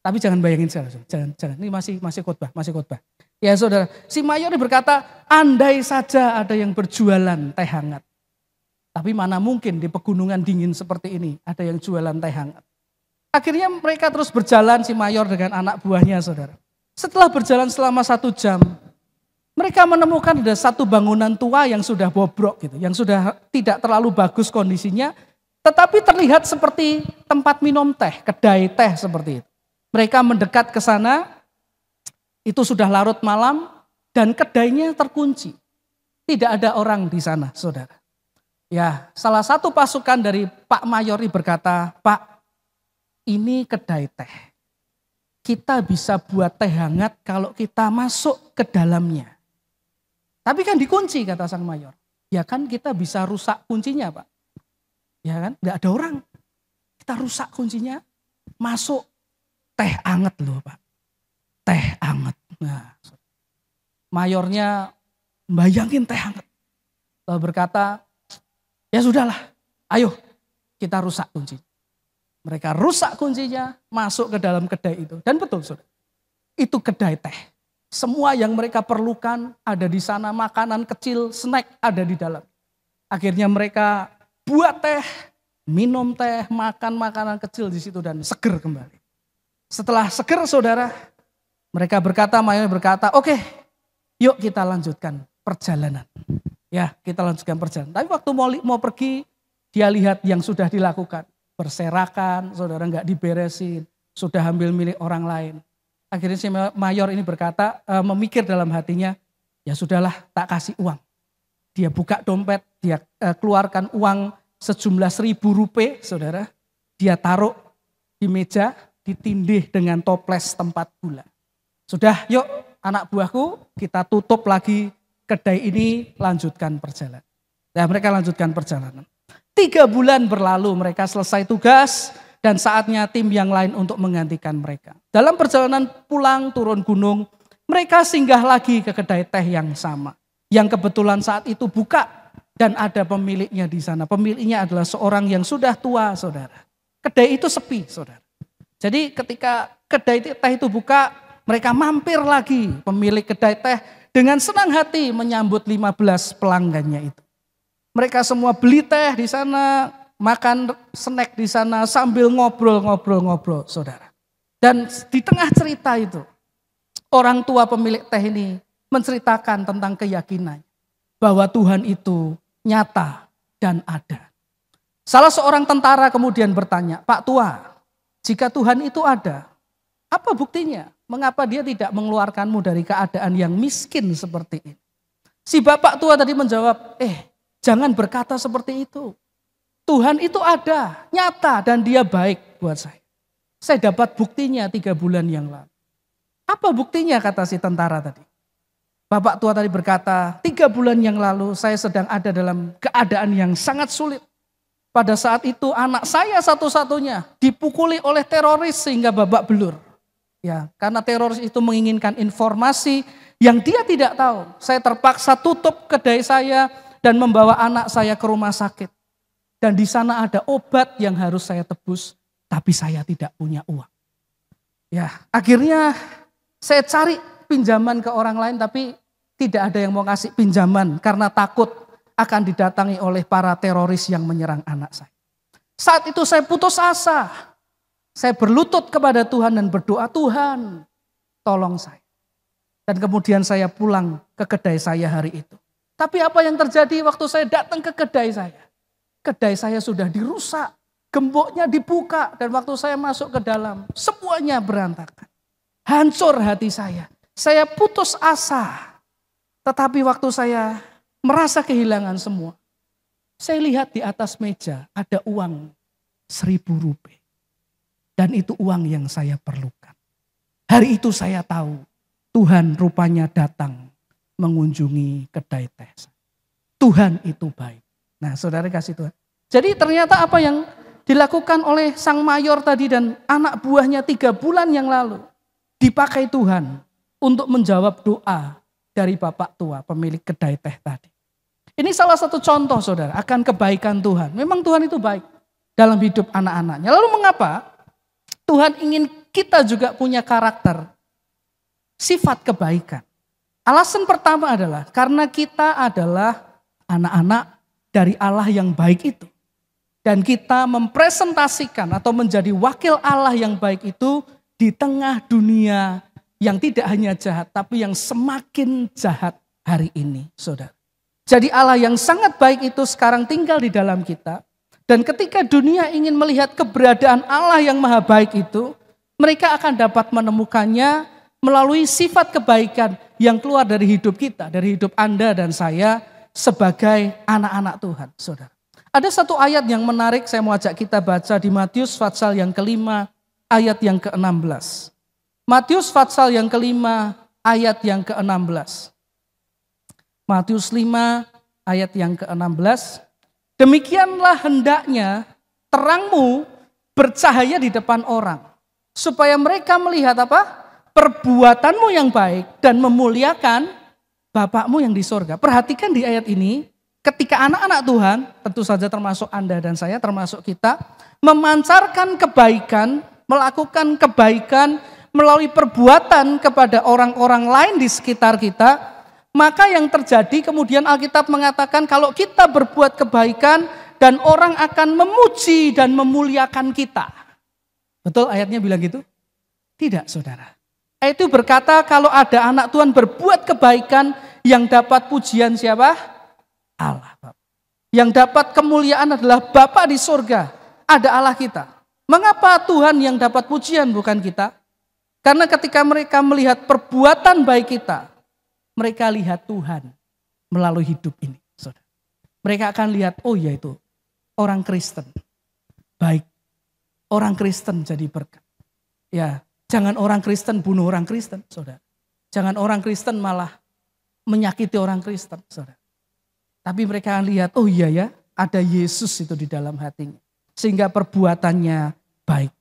Tapi jangan bayangin saudara, jangan. Ini masih khotbah. Ya saudara, si mayor ini berkata, andai saja ada yang berjualan teh hangat. Tapi mana mungkin di pegunungan dingin seperti ini ada yang jualan teh hangat. Akhirnya mereka terus berjalan si mayor dengan anak buahnya saudara. Setelah berjalan selama 1 jam, mereka menemukan ada satu bangunan tua yang sudah bobrok gitu. Yang sudah tidak terlalu bagus kondisinya. Tetapi terlihat seperti tempat minum teh, kedai teh seperti itu. Mereka mendekat ke sana, itu sudah larut malam dan kedainya terkunci. Tidak ada orang di sana saudara. Ya, salah satu pasukan dari Pak Mayor ini berkata, Pak, ini kedai teh. Kita bisa buat teh hangat kalau kita masuk ke dalamnya. Tapi kan dikunci kata sang mayor. Ya kan kita bisa rusak kuncinya Pak. Ya kan, nggak ada orang. Kita rusak kuncinya, masuk teh hangat loh Pak. Teh hangat. Nah, mayornya bayangin teh hangat. Lalu berkata, ya sudahlah, ayo kita rusak kunci. Mereka rusak kuncinya, masuk ke dalam kedai itu. Dan betul saudara, itu kedai teh. Semua yang mereka perlukan ada di sana, makanan kecil, snack ada di dalam. Akhirnya mereka buat teh, minum teh, makan makanan kecil di situ dan seger kembali. Setelah seger saudara, mereka berkata, mayor berkata, oke, yuk kita lanjutkan perjalanan. Ya, kita lanjutkan perjalanan. Tapi waktu mau pergi, dia lihat yang sudah dilakukan. Berserakan, saudara nggak diberesin, sudah ambil milik orang lain. Akhirnya si mayor ini berkata, memikir dalam hatinya, ya sudahlah tak kasih uang. Dia buka dompet, dia keluarkan uang sejumlah 1.000 rupiah, saudara. Dia taruh di meja, ditindih dengan toples tempat gula. Sudah, yuk anak buahku, kita tutup lagi kedai ini, lanjutkan perjalanan. Nah, mereka lanjutkan perjalanan. 3 bulan berlalu, mereka selesai tugas dan saatnya tim yang lain untuk menggantikan mereka. Dalam perjalanan pulang turun gunung, mereka singgah lagi ke kedai teh yang sama. Yang kebetulan saat itu buka dan ada pemiliknya di sana. Pemiliknya adalah seorang yang sudah tua, saudara. Kedai itu sepi, saudara. Jadi ketika kedai teh itu buka, mereka mampir lagi. Pemilik kedai teh dengan senang hati menyambut 15 pelanggannya itu. Mereka semua beli teh di sana, makan snack di sana sambil ngobrol, saudara. Dan di tengah cerita itu, orang tua pemilik teh ini menceritakan tentang keyakinan bahwa Tuhan itu nyata dan ada. Salah seorang tentara kemudian bertanya, Pak Tua, jika Tuhan itu ada, apa buktinya? Mengapa dia tidak mengeluarkanmu dari keadaan yang miskin seperti ini? Si bapak tua tadi menjawab, jangan berkata seperti itu. Tuhan itu ada, nyata dan dia baik buat saya. Saya dapat buktinya 3 bulan yang lalu. Apa buktinya kata si tentara tadi? Bapak tua tadi berkata, 3 bulan yang lalu saya sedang ada dalam keadaan yang sangat sulit. Pada saat itu anak saya satu-satunya dipukuli oleh teroris sehingga babak belur. Ya, karena teroris itu menginginkan informasi yang dia tidak tahu. Saya terpaksa tutup kedai saya dan membawa anak saya ke rumah sakit. Dan di sana ada obat yang harus saya tebus, tapi saya tidak punya uang. Ya, akhirnya saya cari pinjaman ke orang lain, tapi tidak ada yang mau kasih pinjaman karena takut akan didatangi oleh para teroris yang menyerang anak saya. Saat itu saya putus asa. Saya berlutut kepada Tuhan dan berdoa, Tuhan tolong saya. Dan kemudian saya pulang ke kedai saya hari itu. Tapi apa yang terjadi waktu saya datang ke kedai saya? Kedai saya sudah dirusak Gemboknya dibuka dan waktu saya masuk ke dalam, semuanya berantakan. Hancur hati saya. Saya putus asa. Tetapi waktu saya merasa kehilangan semua, saya lihat di atas meja ada uang 1.000 rupiah. Dan itu uang yang saya perlukan. Hari itu saya tahu Tuhan rupanya datang mengunjungi kedai teh. Tuhan itu baik. Nah, saudara kasih Tuhan. Jadi ternyata apa yang dilakukan oleh sang mayor tadi dan anak buahnya 3 bulan yang lalu dipakai Tuhan untuk menjawab doa dari bapak tua pemilik kedai teh tadi. Ini salah satu contoh saudara akan kebaikan Tuhan. Memang Tuhan itu baik dalam hidup anak-anaknya. Lalu mengapa Tuhan ingin kita juga punya karakter sifat kebaikan? Alasan pertama adalah karena kita adalah anak-anak dari Allah yang baik itu. Dan kita mempresentasikan atau menjadi wakil Allah yang baik itu di tengah dunia yang tidak hanya jahat, tapi yang semakin jahat hari ini, saudara. Jadi Allah yang sangat baik itu sekarang tinggal di dalam kita. Dan ketika dunia ingin melihat keberadaan Allah yang maha baik itu, mereka akan dapat menemukannya melalui sifat kebaikan yang keluar dari hidup kita, dari hidup Anda dan saya sebagai anak-anak Tuhan, saudara. Ada satu ayat yang menarik saya mau ajak kita baca di Matius pasal yang ke-5 ayat yang ke-16. Matius pasal yang ke-5 ayat yang ke-16. Matius 5 ayat yang ke-16. Demikianlah hendaknya terangmu bercahaya di depan orang. Supaya mereka melihat apa? Perbuatanmu yang baik dan memuliakan Bapakmu yang di sorga. Perhatikan di ayat ini. Ketika anak-anak Tuhan, tentu saja termasuk Anda dan saya, termasuk kita, memancarkan kebaikan, melakukan kebaikan melalui perbuatan kepada orang-orang lain di sekitar kita, maka yang terjadi kemudian Alkitab mengatakan kalau kita berbuat kebaikan dan orang akan memuji dan memuliakan kita. Betul ayatnya bilang gitu? Tidak, saudara. Ayat itu berkata kalau ada anak Tuhan berbuat kebaikan yang dapat pujian siapa? Allah. Yang dapat kemuliaan adalah Bapa di surga. Ada Allah kita. Mengapa Tuhan yang dapat pujian bukan kita? Karena ketika mereka melihat perbuatan baik kita, mereka lihat Tuhan melalui hidup ini. Saudara. Mereka akan lihat, oh ya itu orang Kristen. Baik. Orang Kristen jadi berkat. Ya, jangan orang Kristen bunuh orang Kristen, saudara. Jangan orang Kristen malah menyakiti orang Kristen, saudara. Tapi mereka akan lihat, oh iya ya, ada Yesus itu di dalam hatinya. Sehingga perbuatannya baik.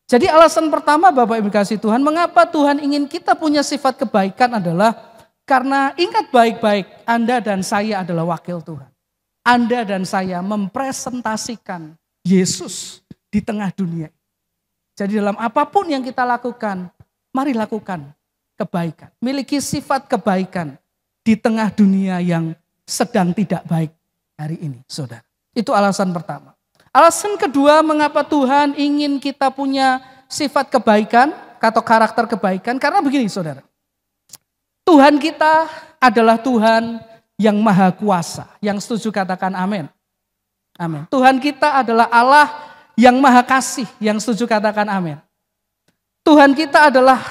Jadi alasan pertama Bapak Ibu kasih Tuhan, mengapa Tuhan ingin kita punya sifat kebaikan adalah karena ingat baik-baik, Anda dan saya adalah wakil Tuhan. Anda dan saya mempresentasikan Yesus di tengah dunia. Jadi dalam apapun yang kita lakukan, mari lakukan kebaikan. Miliki sifat kebaikan di tengah dunia yang sedang tidak baik hari ini, saudara. Itu alasan pertama. Alasan kedua mengapa Tuhan ingin kita punya sifat kebaikan atau karakter kebaikan. Karena begini saudara. Tuhan kita adalah Tuhan yang maha kuasa. Yang setuju katakan amin. Amin. Tuhan kita adalah Allah yang maha kasih. Yang setuju katakan amin. Tuhan kita adalah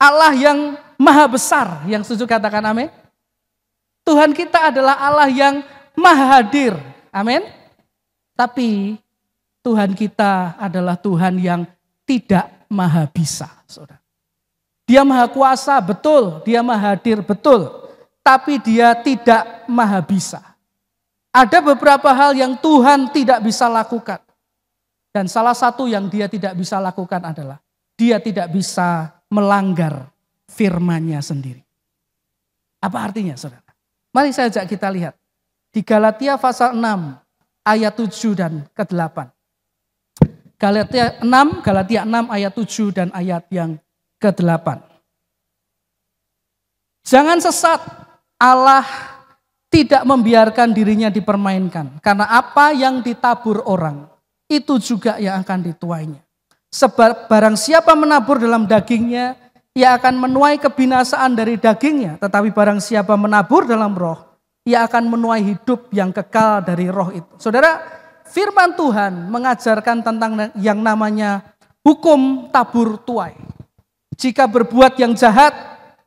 Allah yang maha besar. Yang setuju katakan amin. Tuhan kita adalah Allah yang maha hadir. Amin. Tapi Tuhan kita adalah Tuhan yang tidak maha bisa. Saudara. Dia maha kuasa, betul. Dia maha hadir, betul. Tapi dia tidak maha bisa. Ada beberapa hal yang Tuhan tidak bisa lakukan. Dan salah satu yang dia tidak bisa lakukan adalah dia tidak bisa melanggar firman-Nya sendiri. Apa artinya saudara? Mari saya ajak kita lihat. Di Galatia pasal 6 ayat 7 dan ke-8. Galatia 6 ayat 7 dan ayat yang ke-8. Jangan sesat, Allah tidak membiarkan dirinya dipermainkan. Karena apa yang ditabur orang, itu juga yang akan dituainya. Sebab barang siapa menabur dalam dagingnya, ia akan menuai kebinasaan dari dagingnya. Tetapi barang siapa menabur dalam roh, ia akan menuai hidup yang kekal dari roh itu. Saudara, firman Tuhan mengajarkan tentang yang namanya hukum tabur tuai. Jika berbuat yang jahat,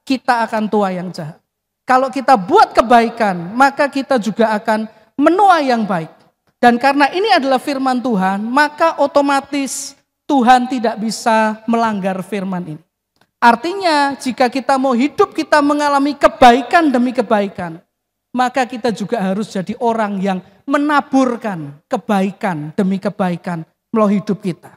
kita akan tuai yang jahat. Kalau kita buat kebaikan, maka kita juga akan menuai yang baik. Dan karena ini adalah firman Tuhan, maka otomatis Tuhan tidak bisa melanggar firman ini. Artinya jika kita mau hidup kita mengalami kebaikan demi kebaikan, maka kita juga harus jadi orang yang menaburkan kebaikan demi kebaikan melalui hidup kita.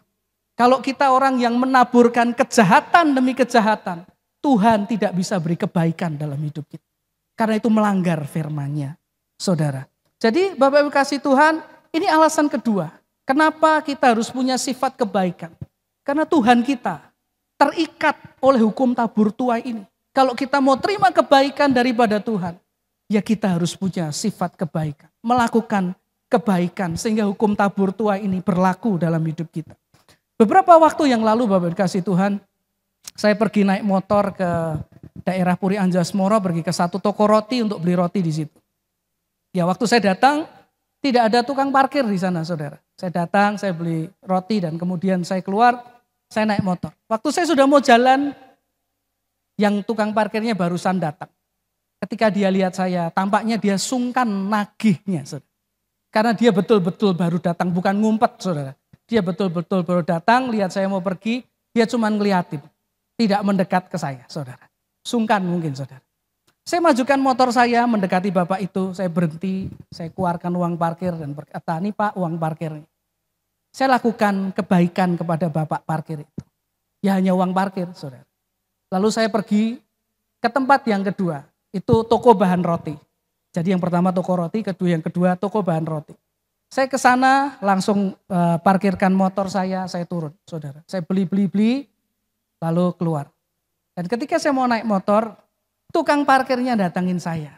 Kalau kita orang yang menaburkan kejahatan demi kejahatan, Tuhan tidak bisa beri kebaikan dalam hidup kita. Karena itu melanggar firman-Nya, saudara. Jadi Bapak Ibu kasih Tuhan, ini alasan kedua. Kenapa kita harus punya sifat kebaikan? Karena Tuhan kita terikat oleh hukum tabur tuai ini. Kalau kita mau terima kebaikan daripada Tuhan, ya kita harus punya sifat kebaikan. Melakukan kebaikan sehingga hukum tabur tuai ini berlaku dalam hidup kita. Beberapa waktu yang lalu Bapak kasih Tuhan, saya pergi naik motor ke daerah Puri Anjasmoro, pergi ke satu toko roti untuk beli roti di situ. Ya waktu saya datang, tidak ada tukang parkir di sana saudara. Saya datang, saya beli roti dan kemudian saya keluar, saya naik motor. Waktu saya sudah mau jalan, yang tukang parkirnya barusan datang. Ketika dia lihat saya, tampaknya dia sungkan nagihnya saudara. Karena dia betul-betul baru datang, bukan ngumpet saudara. Dia betul-betul baru datang, lihat saya mau pergi, dia cuma ngeliatin. Tidak mendekat ke saya saudara. Sungkan mungkin saudara. Saya majukan motor saya mendekati bapak itu, saya berhenti, saya keluarkan uang parkir dan berkata, "Ini Pak uang parkirnya." Saya lakukan kebaikan kepada bapak parkir itu. Ya hanya uang parkir saudara. Lalu saya pergi ke tempat yang kedua, itu toko bahan roti. Jadi yang pertama toko roti, yang kedua toko bahan roti. Saya ke sana langsung parkirkan motor saya turun saudara. Saya beli, lalu keluar. Dan ketika saya mau naik motor, tukang parkirnya datangin saya.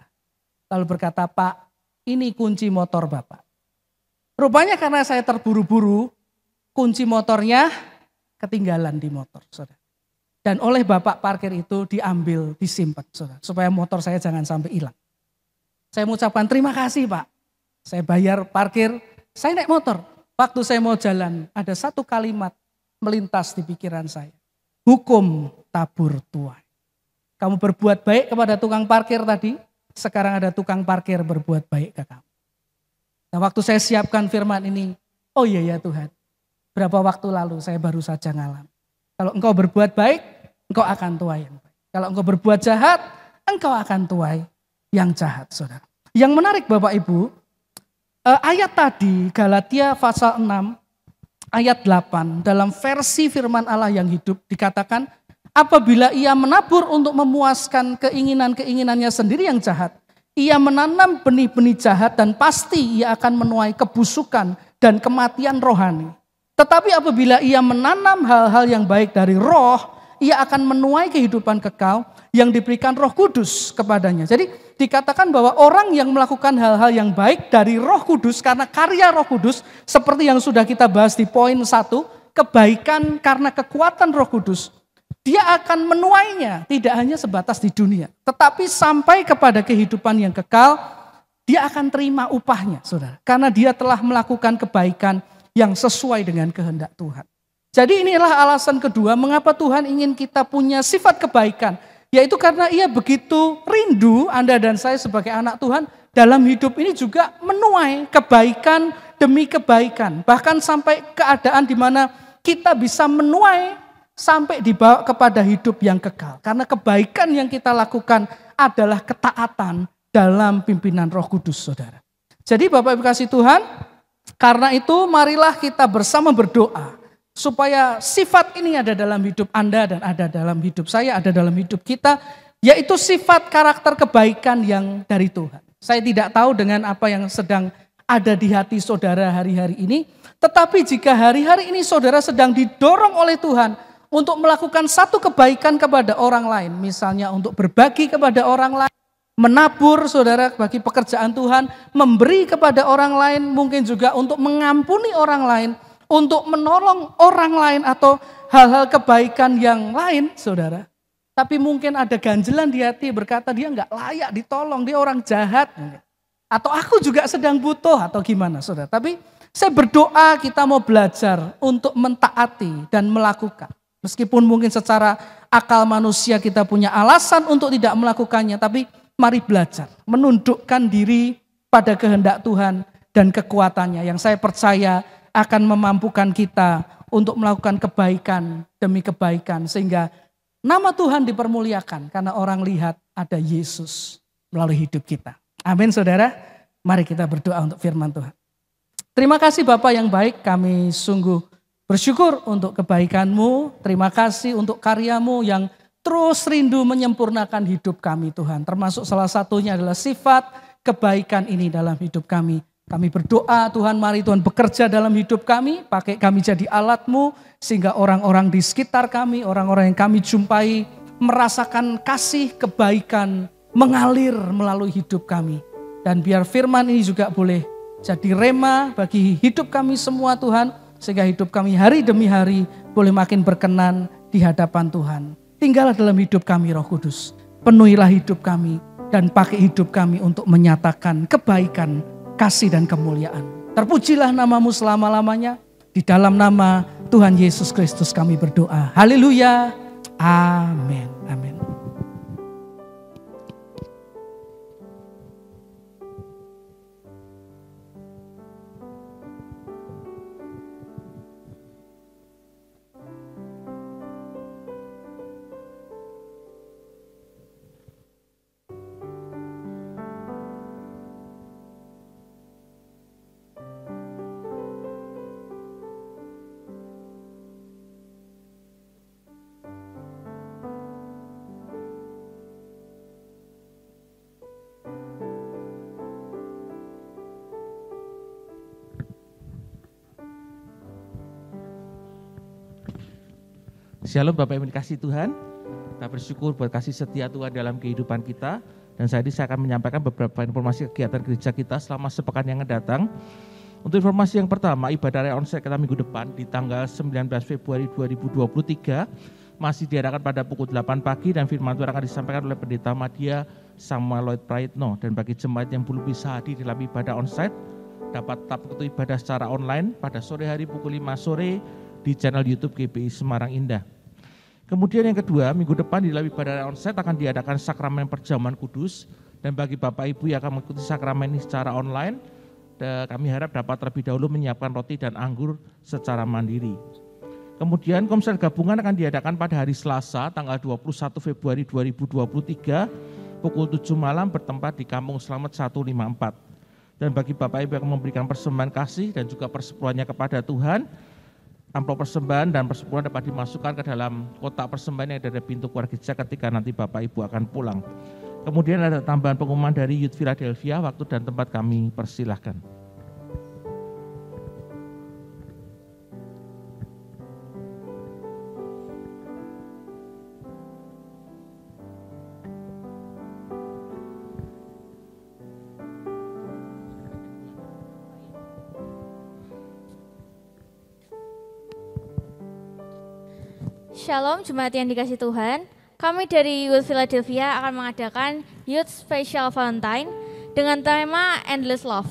Lalu berkata, "Pak, ini kunci motor Bapak." Rupanya karena saya terburu-buru, kunci motornya ketinggalan di motor, saudara. Dan oleh Bapak parkir itu diambil, disimpan, saudara. Supaya motor saya jangan sampai hilang. Saya mengucapkan terima kasih Pak. Saya bayar parkir, saya naik motor. Waktu saya mau jalan, ada satu kalimat melintas di pikiran saya. Hukum tabur tuai. Kamu berbuat baik kepada tukang parkir tadi, sekarang ada tukang parkir berbuat baik ke kamu. Nah waktu saya siapkan firman ini, oh iya ya Tuhan, berapa waktu lalu saya baru saja ngalam. Kalau engkau berbuat baik, engkau akan tuai yang baik. Kalau engkau berbuat jahat, engkau akan tuai yang jahat saudara. Yang menarik Bapak Ibu, ayat tadi Galatia pasal 6 ayat 8 dalam versi firman Allah yang hidup dikatakan, apabila ia menabur untuk memuaskan keinginan-keinginannya sendiri yang jahat, ia menanam benih-benih jahat dan pasti ia akan menuai kebusukan dan kematian rohani. Tetapi apabila ia menanam hal-hal yang baik dari roh, ia akan menuai kehidupan kekal yang diberikan Roh Kudus kepadanya. Jadi dikatakan bahwa orang yang melakukan hal-hal yang baik dari Roh Kudus karena karya Roh Kudus, seperti yang sudah kita bahas di poin 1, kebaikan karena kekuatan Roh Kudus, dia akan menuainya tidak hanya sebatas di dunia, tetapi sampai kepada kehidupan yang kekal, dia akan terima upahnya, saudara. Karena dia telah melakukan kebaikan yang sesuai dengan kehendak Tuhan. Jadi inilah alasan kedua mengapa Tuhan ingin kita punya sifat kebaikan. Yaitu karena ia begitu rindu Anda dan saya sebagai anak Tuhan dalam hidup ini juga menuai kebaikan demi kebaikan. Bahkan sampai keadaan di mana kita bisa menuai sampai dibawa kepada hidup yang kekal. Karena kebaikan yang kita lakukan adalah ketaatan dalam pimpinan Roh Kudus, saudara. Jadi Bapak Ibu kasih Tuhan, karena itu marilah kita bersama berdoa. Supaya sifat ini ada dalam hidup Anda dan ada dalam hidup saya, ada dalam hidup kita. Yaitu sifat karakter kebaikan yang dari Tuhan. Saya tidak tahu dengan apa yang sedang ada di hati saudara hari-hari ini. Tetapi jika hari-hari ini saudara sedang didorong oleh Tuhan untuk melakukan satu kebaikan kepada orang lain. Misalnya untuk berbagi kepada orang lain. Menabur saudara bagi pekerjaan Tuhan. Memberi kepada orang lain. Mungkin juga untuk mengampuni orang lain. Untuk menolong orang lain atau hal-hal kebaikan yang lain saudara. Tapi mungkin ada ganjelan di hati berkata dia nggak layak ditolong, dia orang jahat. Atau aku juga sedang butuh atau gimana saudara. Tapi Saya berdoa kita mau belajar untuk mentaati dan melakukan. Meskipun mungkin secara akal manusia kita punya alasan untuk tidak melakukannya, tapi mari belajar menundukkan diri pada kehendak Tuhan dan kekuatannya yang saya percaya akan memampukan kita untuk melakukan kebaikan demi kebaikan sehingga nama Tuhan dipermuliakan karena orang lihat ada Yesus melalui hidup kita. Amin saudara, mari kita berdoa untuk firman Tuhan. Terima kasih Bapak yang baik, kami sungguh bersyukur untuk kebaikan-Mu, terima kasih untuk karya-Mu yang terus rindu menyempurnakan hidup kami Tuhan. Termasuk salah satunya adalah sifat kebaikan ini dalam hidup kami. Kami berdoa Tuhan, mari Tuhan bekerja dalam hidup kami, pakai kami jadi alat-Mu sehingga orang-orang di sekitar kami, orang-orang yang kami jumpai merasakan kasih kebaikan mengalir melalui hidup kami. Dan biar firman ini juga boleh jadi rema bagi hidup kami semua Tuhan, sehingga hidup kami hari demi hari boleh makin berkenan di hadapan Tuhan. Tinggallah dalam hidup kami Roh Kudus, penuhilah hidup kami dan pakai hidup kami untuk menyatakan kebaikan, kasih dan kemuliaan. Terpujilah nama-Mu selama-lamanya, di dalam nama Tuhan Yesus Kristus kami berdoa. Haleluya, amin, amin. Shalom Bapak Ibu dikasihi Tuhan, kita bersyukur buat kasih setia Tuhan dalam kehidupan kita. Dan saya akan menyampaikan beberapa informasi kegiatan gereja kita selama sepekan yang datang. Untuk informasi yang pertama, ibadah raya onsite kita minggu depan di tanggal 19 Februari 2023 masih diadakan pada pukul 8 pagi dan firman Tuhan akan disampaikan oleh Pendeta Madya Samuel Lloyd Praitno. Dan bagi jemaat yang belum bisa hadir dalam ibadah onsite, dapat tetap mengikuti ibadah secara online pada sore hari pukul 5 sore di channel YouTube GBI Semarang Indah. Kemudian yang kedua, minggu depan di dalam ibadah onsite akan diadakan sakramen perjamuan kudus. Dan bagi Bapak Ibu yang akan mengikuti sakramen ini secara online, kami harap dapat terlebih dahulu menyiapkan roti dan anggur secara mandiri. Kemudian konser gabungan akan diadakan pada hari Selasa tanggal 21 Februari 2023 pukul 7 malam bertempat di Kampung Slamet 154. Dan bagi Bapak Ibu yang memberikan persembahan kasih dan juga persepuluhannya kepada Tuhan, amplop persembahan dan persepuluhan dapat dimasukkan ke dalam kotak persembahan yang ada di pintu keluar gereja ketika nanti Bapak Ibu akan pulang. Kemudian ada tambahan pengumuman dari Youth Philadelphia, waktu dan tempat kami persilahkan. Shalom jemaat yang dikasih Tuhan, kami dari Youth Philadelphia akan mengadakan Youth Special Valentine dengan tema Endless Love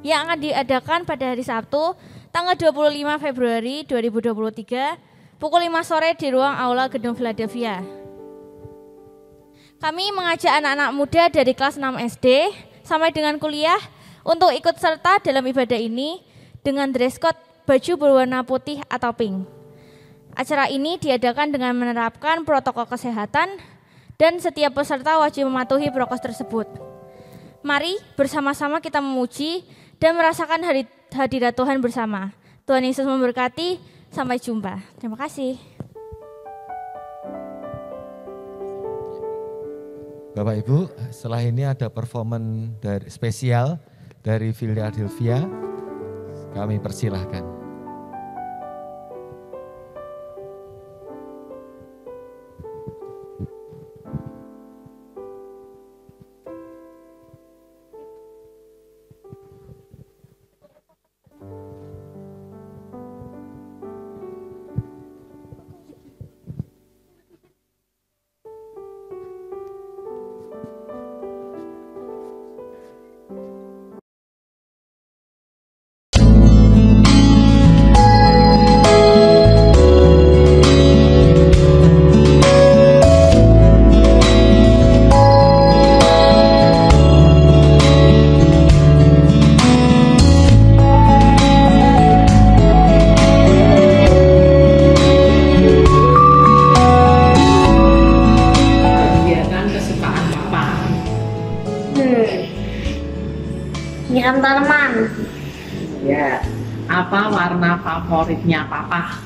yang akan diadakan pada hari Sabtu tanggal 25 Februari 2023 pukul 5 sore di ruang aula Gedung Philadelphia. Kami mengajak anak-anak muda dari kelas 6 SD sampai dengan kuliah untuk ikut serta dalam ibadah ini dengan dress code baju berwarna putih atau pink. Acara ini diadakan dengan menerapkan protokol kesehatan dan setiap peserta wajib mematuhi prokes tersebut. Mari bersama-sama kita memuji dan merasakan hadirat Tuhan bersama. Tuhan Yesus memberkati, sampai jumpa. Terima kasih. Bapak Ibu, setelah ini ada performan spesial dari Philadelphia. Kami persilahkan. favoritnya papa?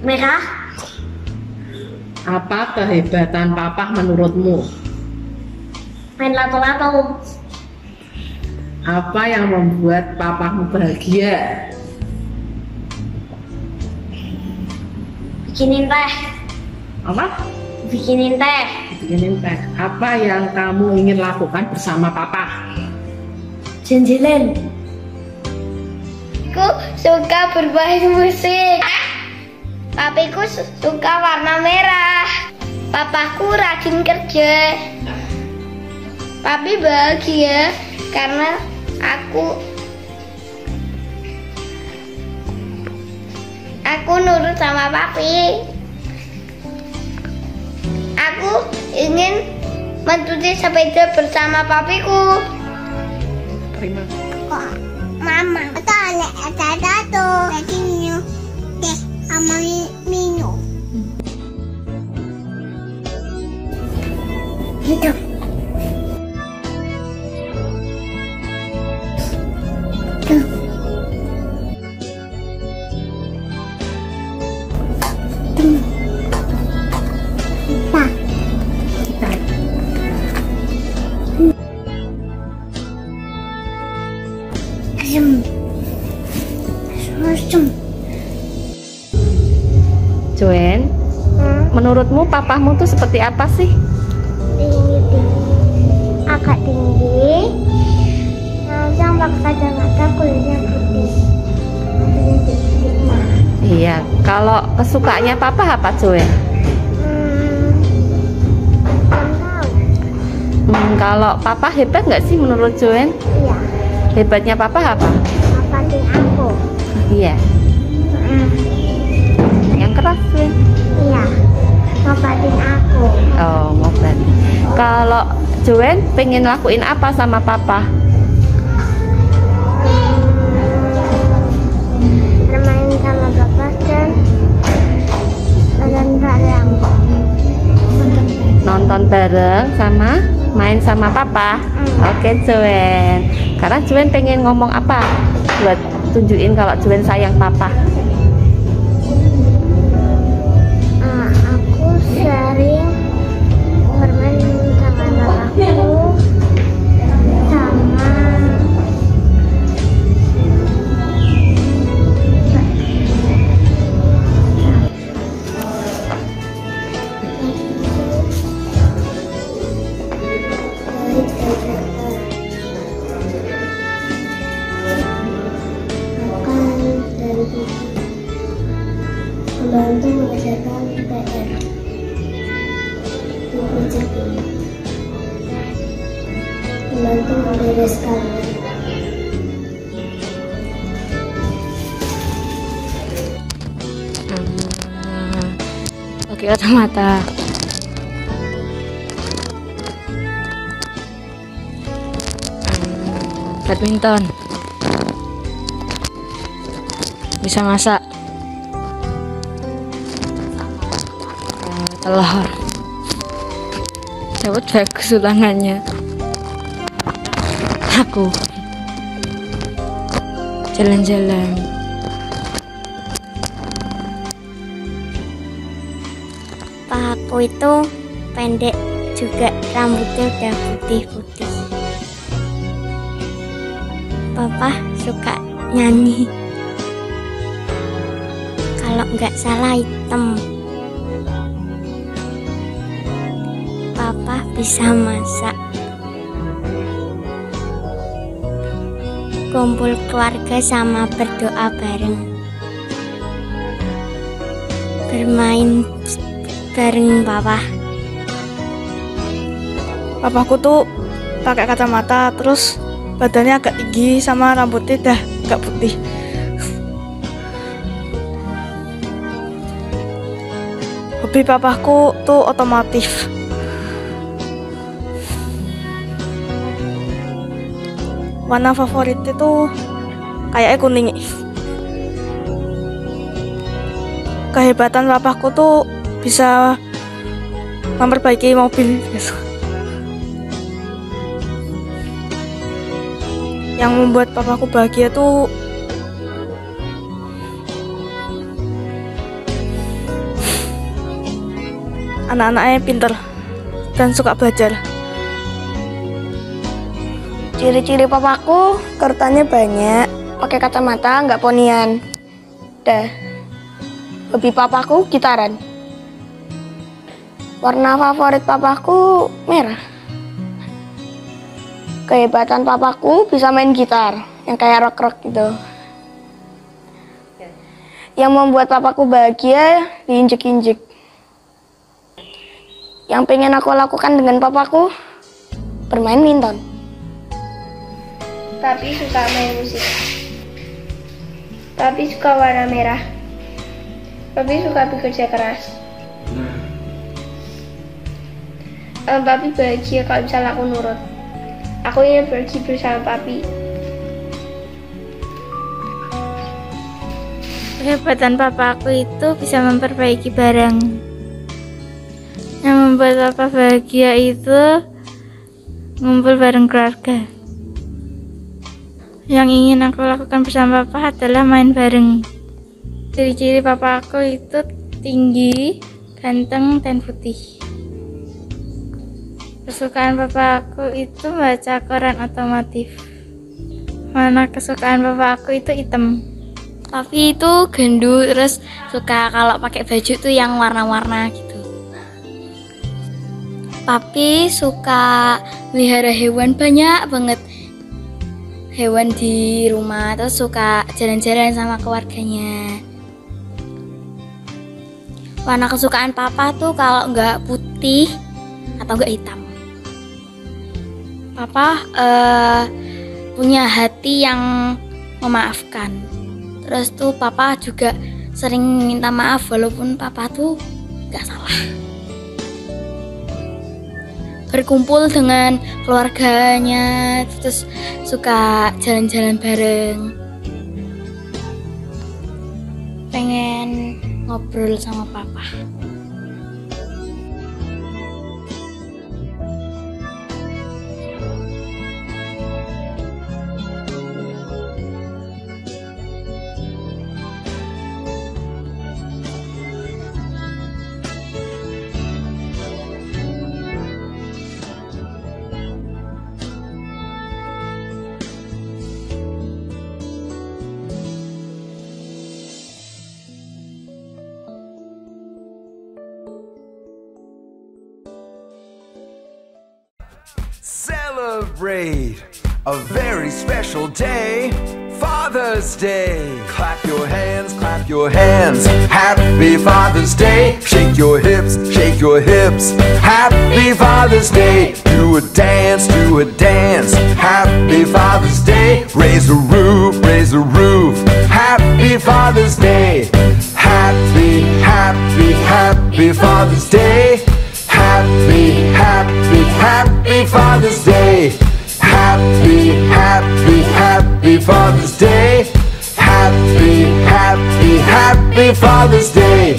Merah. Apa kehebatan papa menurutmu? Main lato-lato. Apa yang membuat papamu bahagia? Bikinin teh. Apa? Bikinin teh. Bikinin teh. Apa yang kamu ingin lakukan bersama papa? Jalan-jalan. Aku suka bermain musik. Papiku suka warna merah. Papaku rajin kerja. Papi bahagia karena aku nurut sama papi. Aku ingin mencuci sepeda bersama papiku. Terima. Kok mama itu ada satu lagi minum deh sama minum hidup. Joen, menurutmu papamu tuh seperti apa sih? Tinggi, agak tinggi, langsung pakai kacamata, kulitnya putih. Iya, kalau kesukaannya papa apa Joen? Kalau papa hebat nggak sih menurut Joen? Iya, Hebatnya papa apa? ngapain aku? Iya. Yang keras Joen. Iya, ngapain aku? Oh, mau berani. Kalau Joen pengen lakuin apa sama papa? Bermain sama papa dan nonton bareng. Nonton bareng sama main sama papa. Oke Joen. Karena Joen pengen ngomong apa buat tunjukin kalau Joen sayang papa? Aku sering bermain sama papaku sama membantu mengerjakan PR di project ini, membantu membereskan. Oke, kacamata. Badminton. Bisa masak. Telur. Dapat bagus ulangannya. Aku jalan-jalan. Papaku itu pendek juga, rambutnya udah putih-putih. Papa suka nyanyi, kalau nggak salah hitam. Papa bisa masak. Kumpul keluarga sama berdoa bareng. Bermain bareng papa. Papaku tuh pakai kacamata, terus badannya agak tinggi sama rambutnya udah agak putih. Hobi papaku tuh otomotif. Warna favoritnya tuh kayaknya kuning. Kehebatan papaku tuh bisa memperbaiki mobil. Yang membuat papaku bahagia tuh anak-anaknya pinter dan suka belajar. Ciri-ciri papaku, kerutannya banyak, pakai kacamata, nggak ponian. Dah. Hobi papaku gitaran. Warna favorit papaku merah. Kehebatan papaku bisa main gitar, yang kayak rock-rock gitu. Yang membuat papaku bahagia, diinjek-injek. Yang pengen aku lakukan dengan papaku, bermain minton. Papi suka main musik. Papi suka warna merah. Papi suka bekerja keras. Papi bahagia kalau misalnya aku nurut. Aku ingin pergi bersama papi. Kehebatan papaku itu bisa memperbaiki barang. Yang membuat papa bahagia itu ngumpul bareng keluarga. Yang ingin aku lakukan bersama papa adalah main bareng. Ciri-ciri papa aku itu tinggi, ganteng, dan putih. Kesukaan papa aku itu baca koran otomotif. Mana kesukaan papa aku itu hitam. Papi itu gendut, terus suka kalau pakai baju tuh yang warna-warna gitu. Papi suka melihara hewan, banyak banget hewan di rumah, terus suka jalan-jalan sama keluarganya. Warna kesukaan papa tuh kalau nggak putih atau nggak hitam. Papa punya hati yang memaafkan. Terus tuh papa juga sering minta maaf walaupun papa tuh nggak salah. Berkumpul dengan keluarganya, terus suka jalan-jalan bareng. Pengen ngobrol sama papa. Celebrate a very special day, Father's Day. Clap your hands, clap your hands. Happy Father's Day. Shake your hips, shake your hips. Happy Father's Day. Do a dance, do a dance. Happy Father's Day. Raise a roof, raise a roof. Happy Father's Day. Happy, happy, happy Father's Day. Happy, happy, happy Father's Day. Happy, happy, happy Father's Day. Happy, happy, happy Father's Day.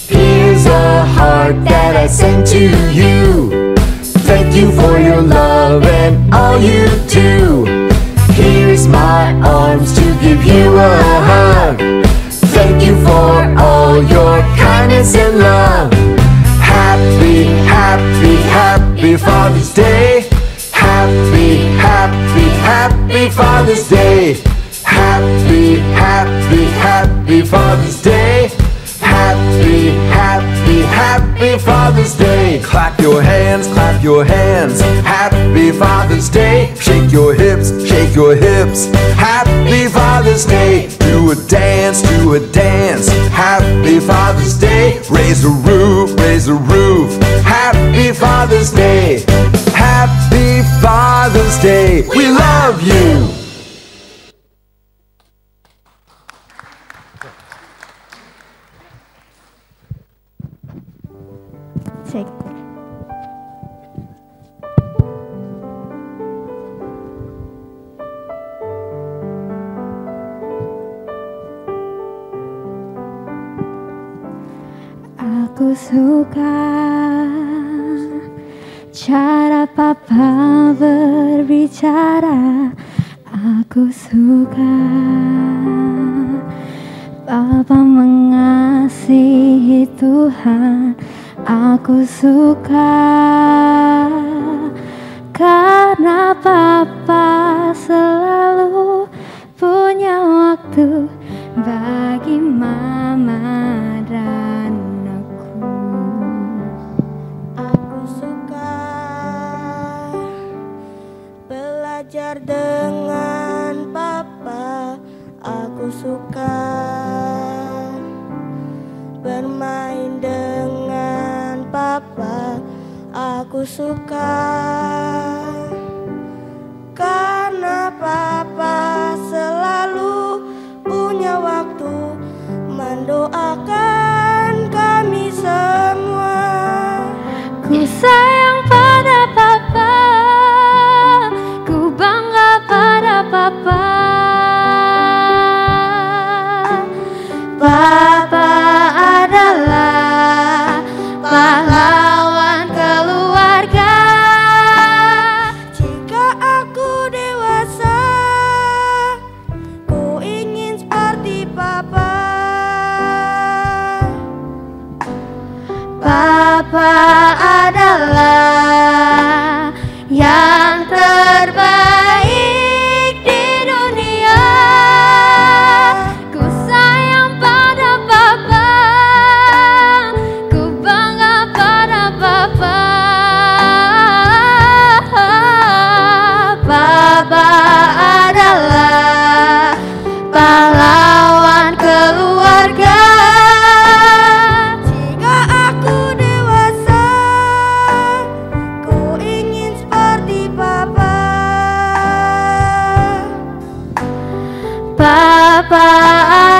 Here's a heart that I send to you. Thank you for your love and all you do. Here's my arms to give you a hug. Thank you for all your kindness and love. Happy, happy, happy Father's Day. Happy, happy, happy Father's Day. Happy, happy, happy Father's Day. Happy, happy, happy Father's Day. Clap your hands, clap your hands. Happy Father's Day. Shake your hips, shake your hips. Happy Father's Day. Do a dance, do a dance. Happy Father's Day. Raise a roof, raise a roof. Happy Father's Day. Happy Father's Day. We love you. Cek. Aku suka cara papa berbicara. Aku suka Bapa mengasihi Tuhan. Aku suka karena Bapa selalu punya waktu bagi mama dan aku. Aku suka belajar dengan Papa. Aku suka bermain dengan Papa. Aku suka karena Papa selalu punya waktu mendoakan kami semua. Ku sayang pada Papa, ku bangga pada Papa. Papa adalah pahlawan keluarga. Jika aku dewasa, ku ingin seperti Papa. Papa adalah yang terbaik di dunia. Ku sayang pada Papa, ku bangga pada Papa. Papa adalah pahlawan keluarga. Jika aku dewasa, ku ingin seperti Papa. Papa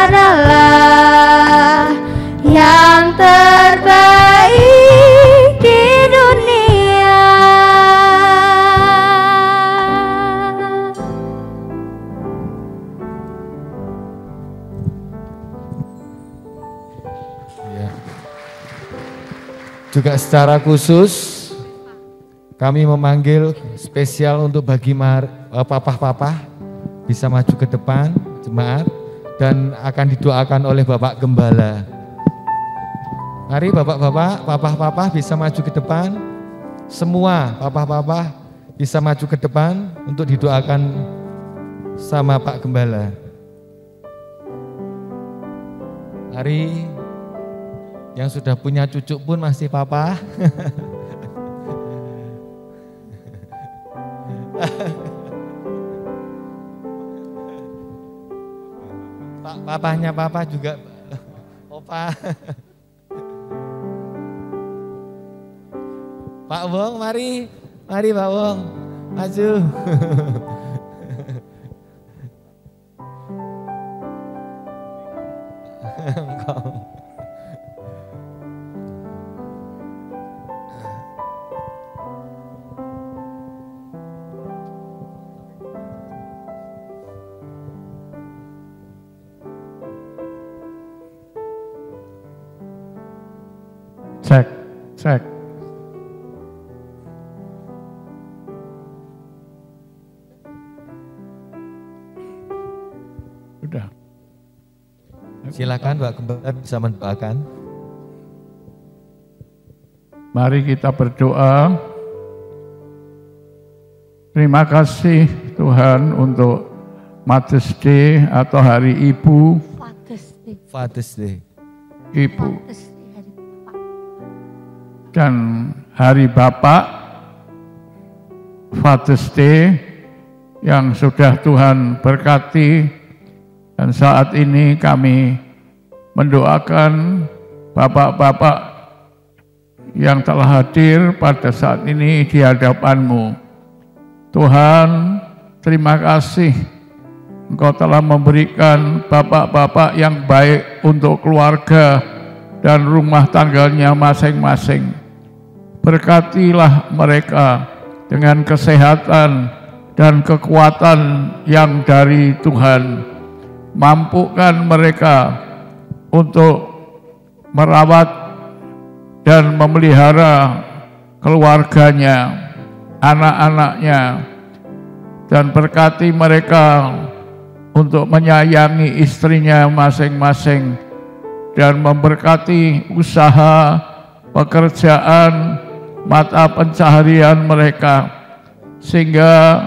adalah yang terbaik di dunia. Ya. Juga secara khusus kami memanggil spesial untuk bagi papa-papa bisa maju ke depan jemaat dan akan didoakan oleh Bapak Gembala. Mari bapak-bapak, papa-papa bisa maju ke depan. Semua papa-papa bisa maju ke depan untuk didoakan sama Pak Gembala. Mari, yang sudah punya cucu pun masih papa. Papahnya papa juga opa. Pak Wong, mari Pak Wong, maju. Cek. Sudah. Silakan Pak Gembala bisa mendoakan. Mari kita berdoa. Terima kasih Tuhan untuk Mother's Day atau Hari Ibu. Father's Day. Ibu. Dan Hari Bapak, Father's Day yang sudah Tuhan berkati. Dan saat ini kami mendoakan bapak-bapak yang telah hadir pada saat ini di hadapan-Mu. Tuhan, terima kasih Engkau telah memberikan bapak-bapak yang baik untuk keluarga dan rumah tangganya masing-masing. Berkatilah mereka dengan kesehatan dan kekuatan yang dari Tuhan. Mampukan mereka untuk merawat dan memelihara keluarganya, anak-anaknya. dan berkati mereka untuk menyayangi istrinya masing-masing dan memberkati usaha, pekerjaan, mata pencaharian mereka, sehingga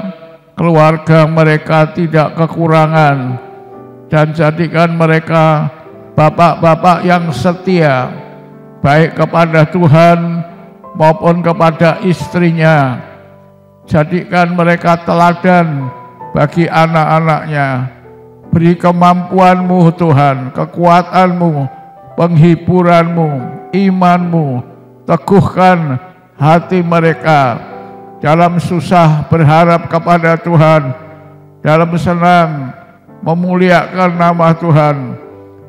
keluarga mereka tidak kekurangan, dan jadikan mereka bapak-bapak yang setia, baik kepada Tuhan maupun kepada istrinya. Jadikan mereka teladan bagi anak-anaknya. Beri kemampuan-Mu Tuhan, kekuatan-Mu, penghiburan-Mu, iman-Mu. Teguhkan hati mereka. Dalam susah berharap kepada Tuhan, dalam senang memuliakan nama Tuhan,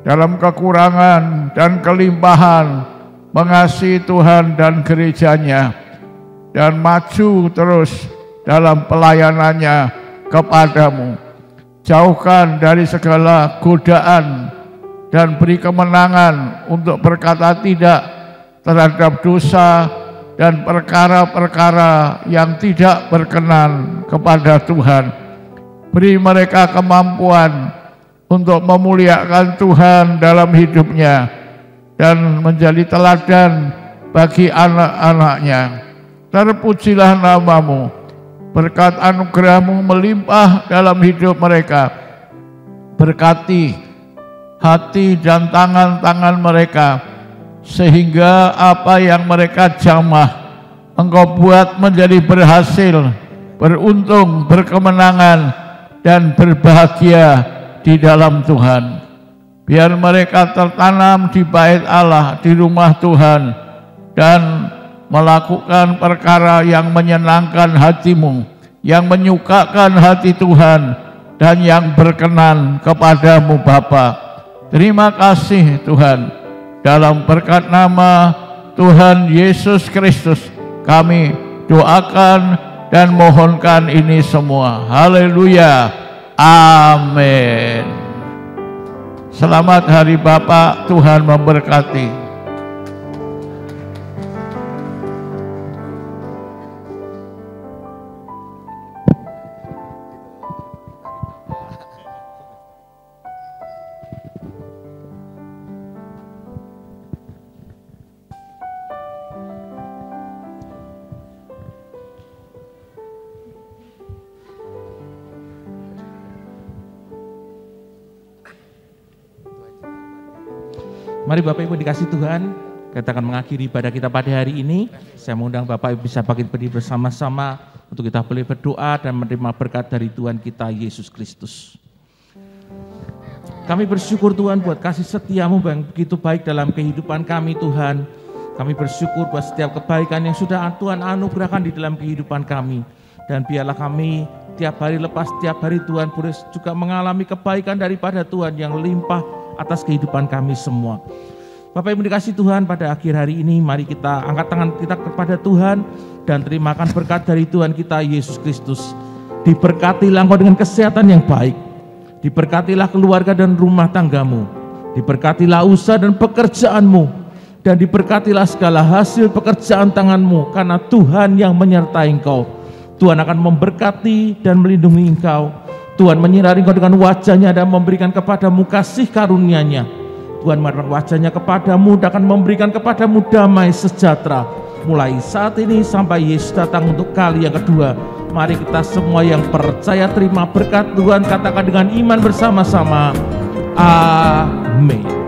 dalam kekurangan dan kelimpahan mengasihi Tuhan dan gerejanya, dan maju terus dalam pelayanannya kepadamu. Jauhkan dari segala godaan dan beri kemenangan untuk berkata tidak terhadap dosa dan perkara-perkara yang tidak berkenan kepada Tuhan. Beri mereka kemampuan untuk memuliakan Tuhan dalam hidupnya dan menjadi teladan bagi anak-anaknya. Terpujilah nama-Mu, berkat anugerah-Mu melimpah dalam hidup mereka. Berkati hati dan tangan-tangan mereka, sehingga apa yang mereka jamah Engkau buat menjadi berhasil, beruntung, berkemenangan, dan berbahagia di dalam Tuhan. Biar mereka tertanam di bait Allah, di rumah Tuhan, dan melakukan perkara yang menyenangkan hati-Mu, yang menyukakan hati Tuhan, dan yang berkenan kepadamu Bapa. Terima kasih Tuhan. Dalam berkat nama Tuhan Yesus Kristus kami doakan dan mohonkan ini semua. Haleluya. Amin. Selamat Hari Bapa, Tuhan memberkati. Mari Bapak Ibu dikasih Tuhan, kita akan mengakhiri ibadah kita pada hari ini. Saya mengundang Bapak Ibu bisa bangkit berdiri bersama-sama untuk kita boleh berdoa dan menerima berkat dari Tuhan kita Yesus Kristus. Kami bersyukur Tuhan buat kasih setia-Mu yang begitu baik dalam kehidupan kami Tuhan. Kami bersyukur buat setiap kebaikan yang sudah Tuhan anugerahkan di dalam kehidupan kami. Dan biarlah kami tiap hari lepas tiap hari Tuhan boleh juga mengalami kebaikan daripada Tuhan yang limpah atas kehidupan kami semua. Bapak Ibu dikasih Tuhan, pada akhir hari ini mari kita angkat tangan kita kepada Tuhan dan terimakan berkat dari Tuhan kita Yesus Kristus. Diberkatilah engkau dengan kesehatan yang baik, diberkatilah keluarga dan rumah tanggamu, diberkatilah usaha dan pekerjaanmu, dan diberkatilah segala hasil pekerjaan tanganmu, karena Tuhan yang menyertai engkau. Tuhan akan memberkati dan melindungi engkau. Tuhan menyinari engkau dengan wajahnya dan memberikan kepadamu kasih karunia-Nya. Tuhan menaruh wajahnya kepadamu dan akan memberikan kepadamu damai sejahtera. Mulai saat ini sampai Yesus datang untuk kali yang kedua. Mari kita semua yang percaya terima berkat Tuhan, katakan dengan iman bersama-sama. Amin.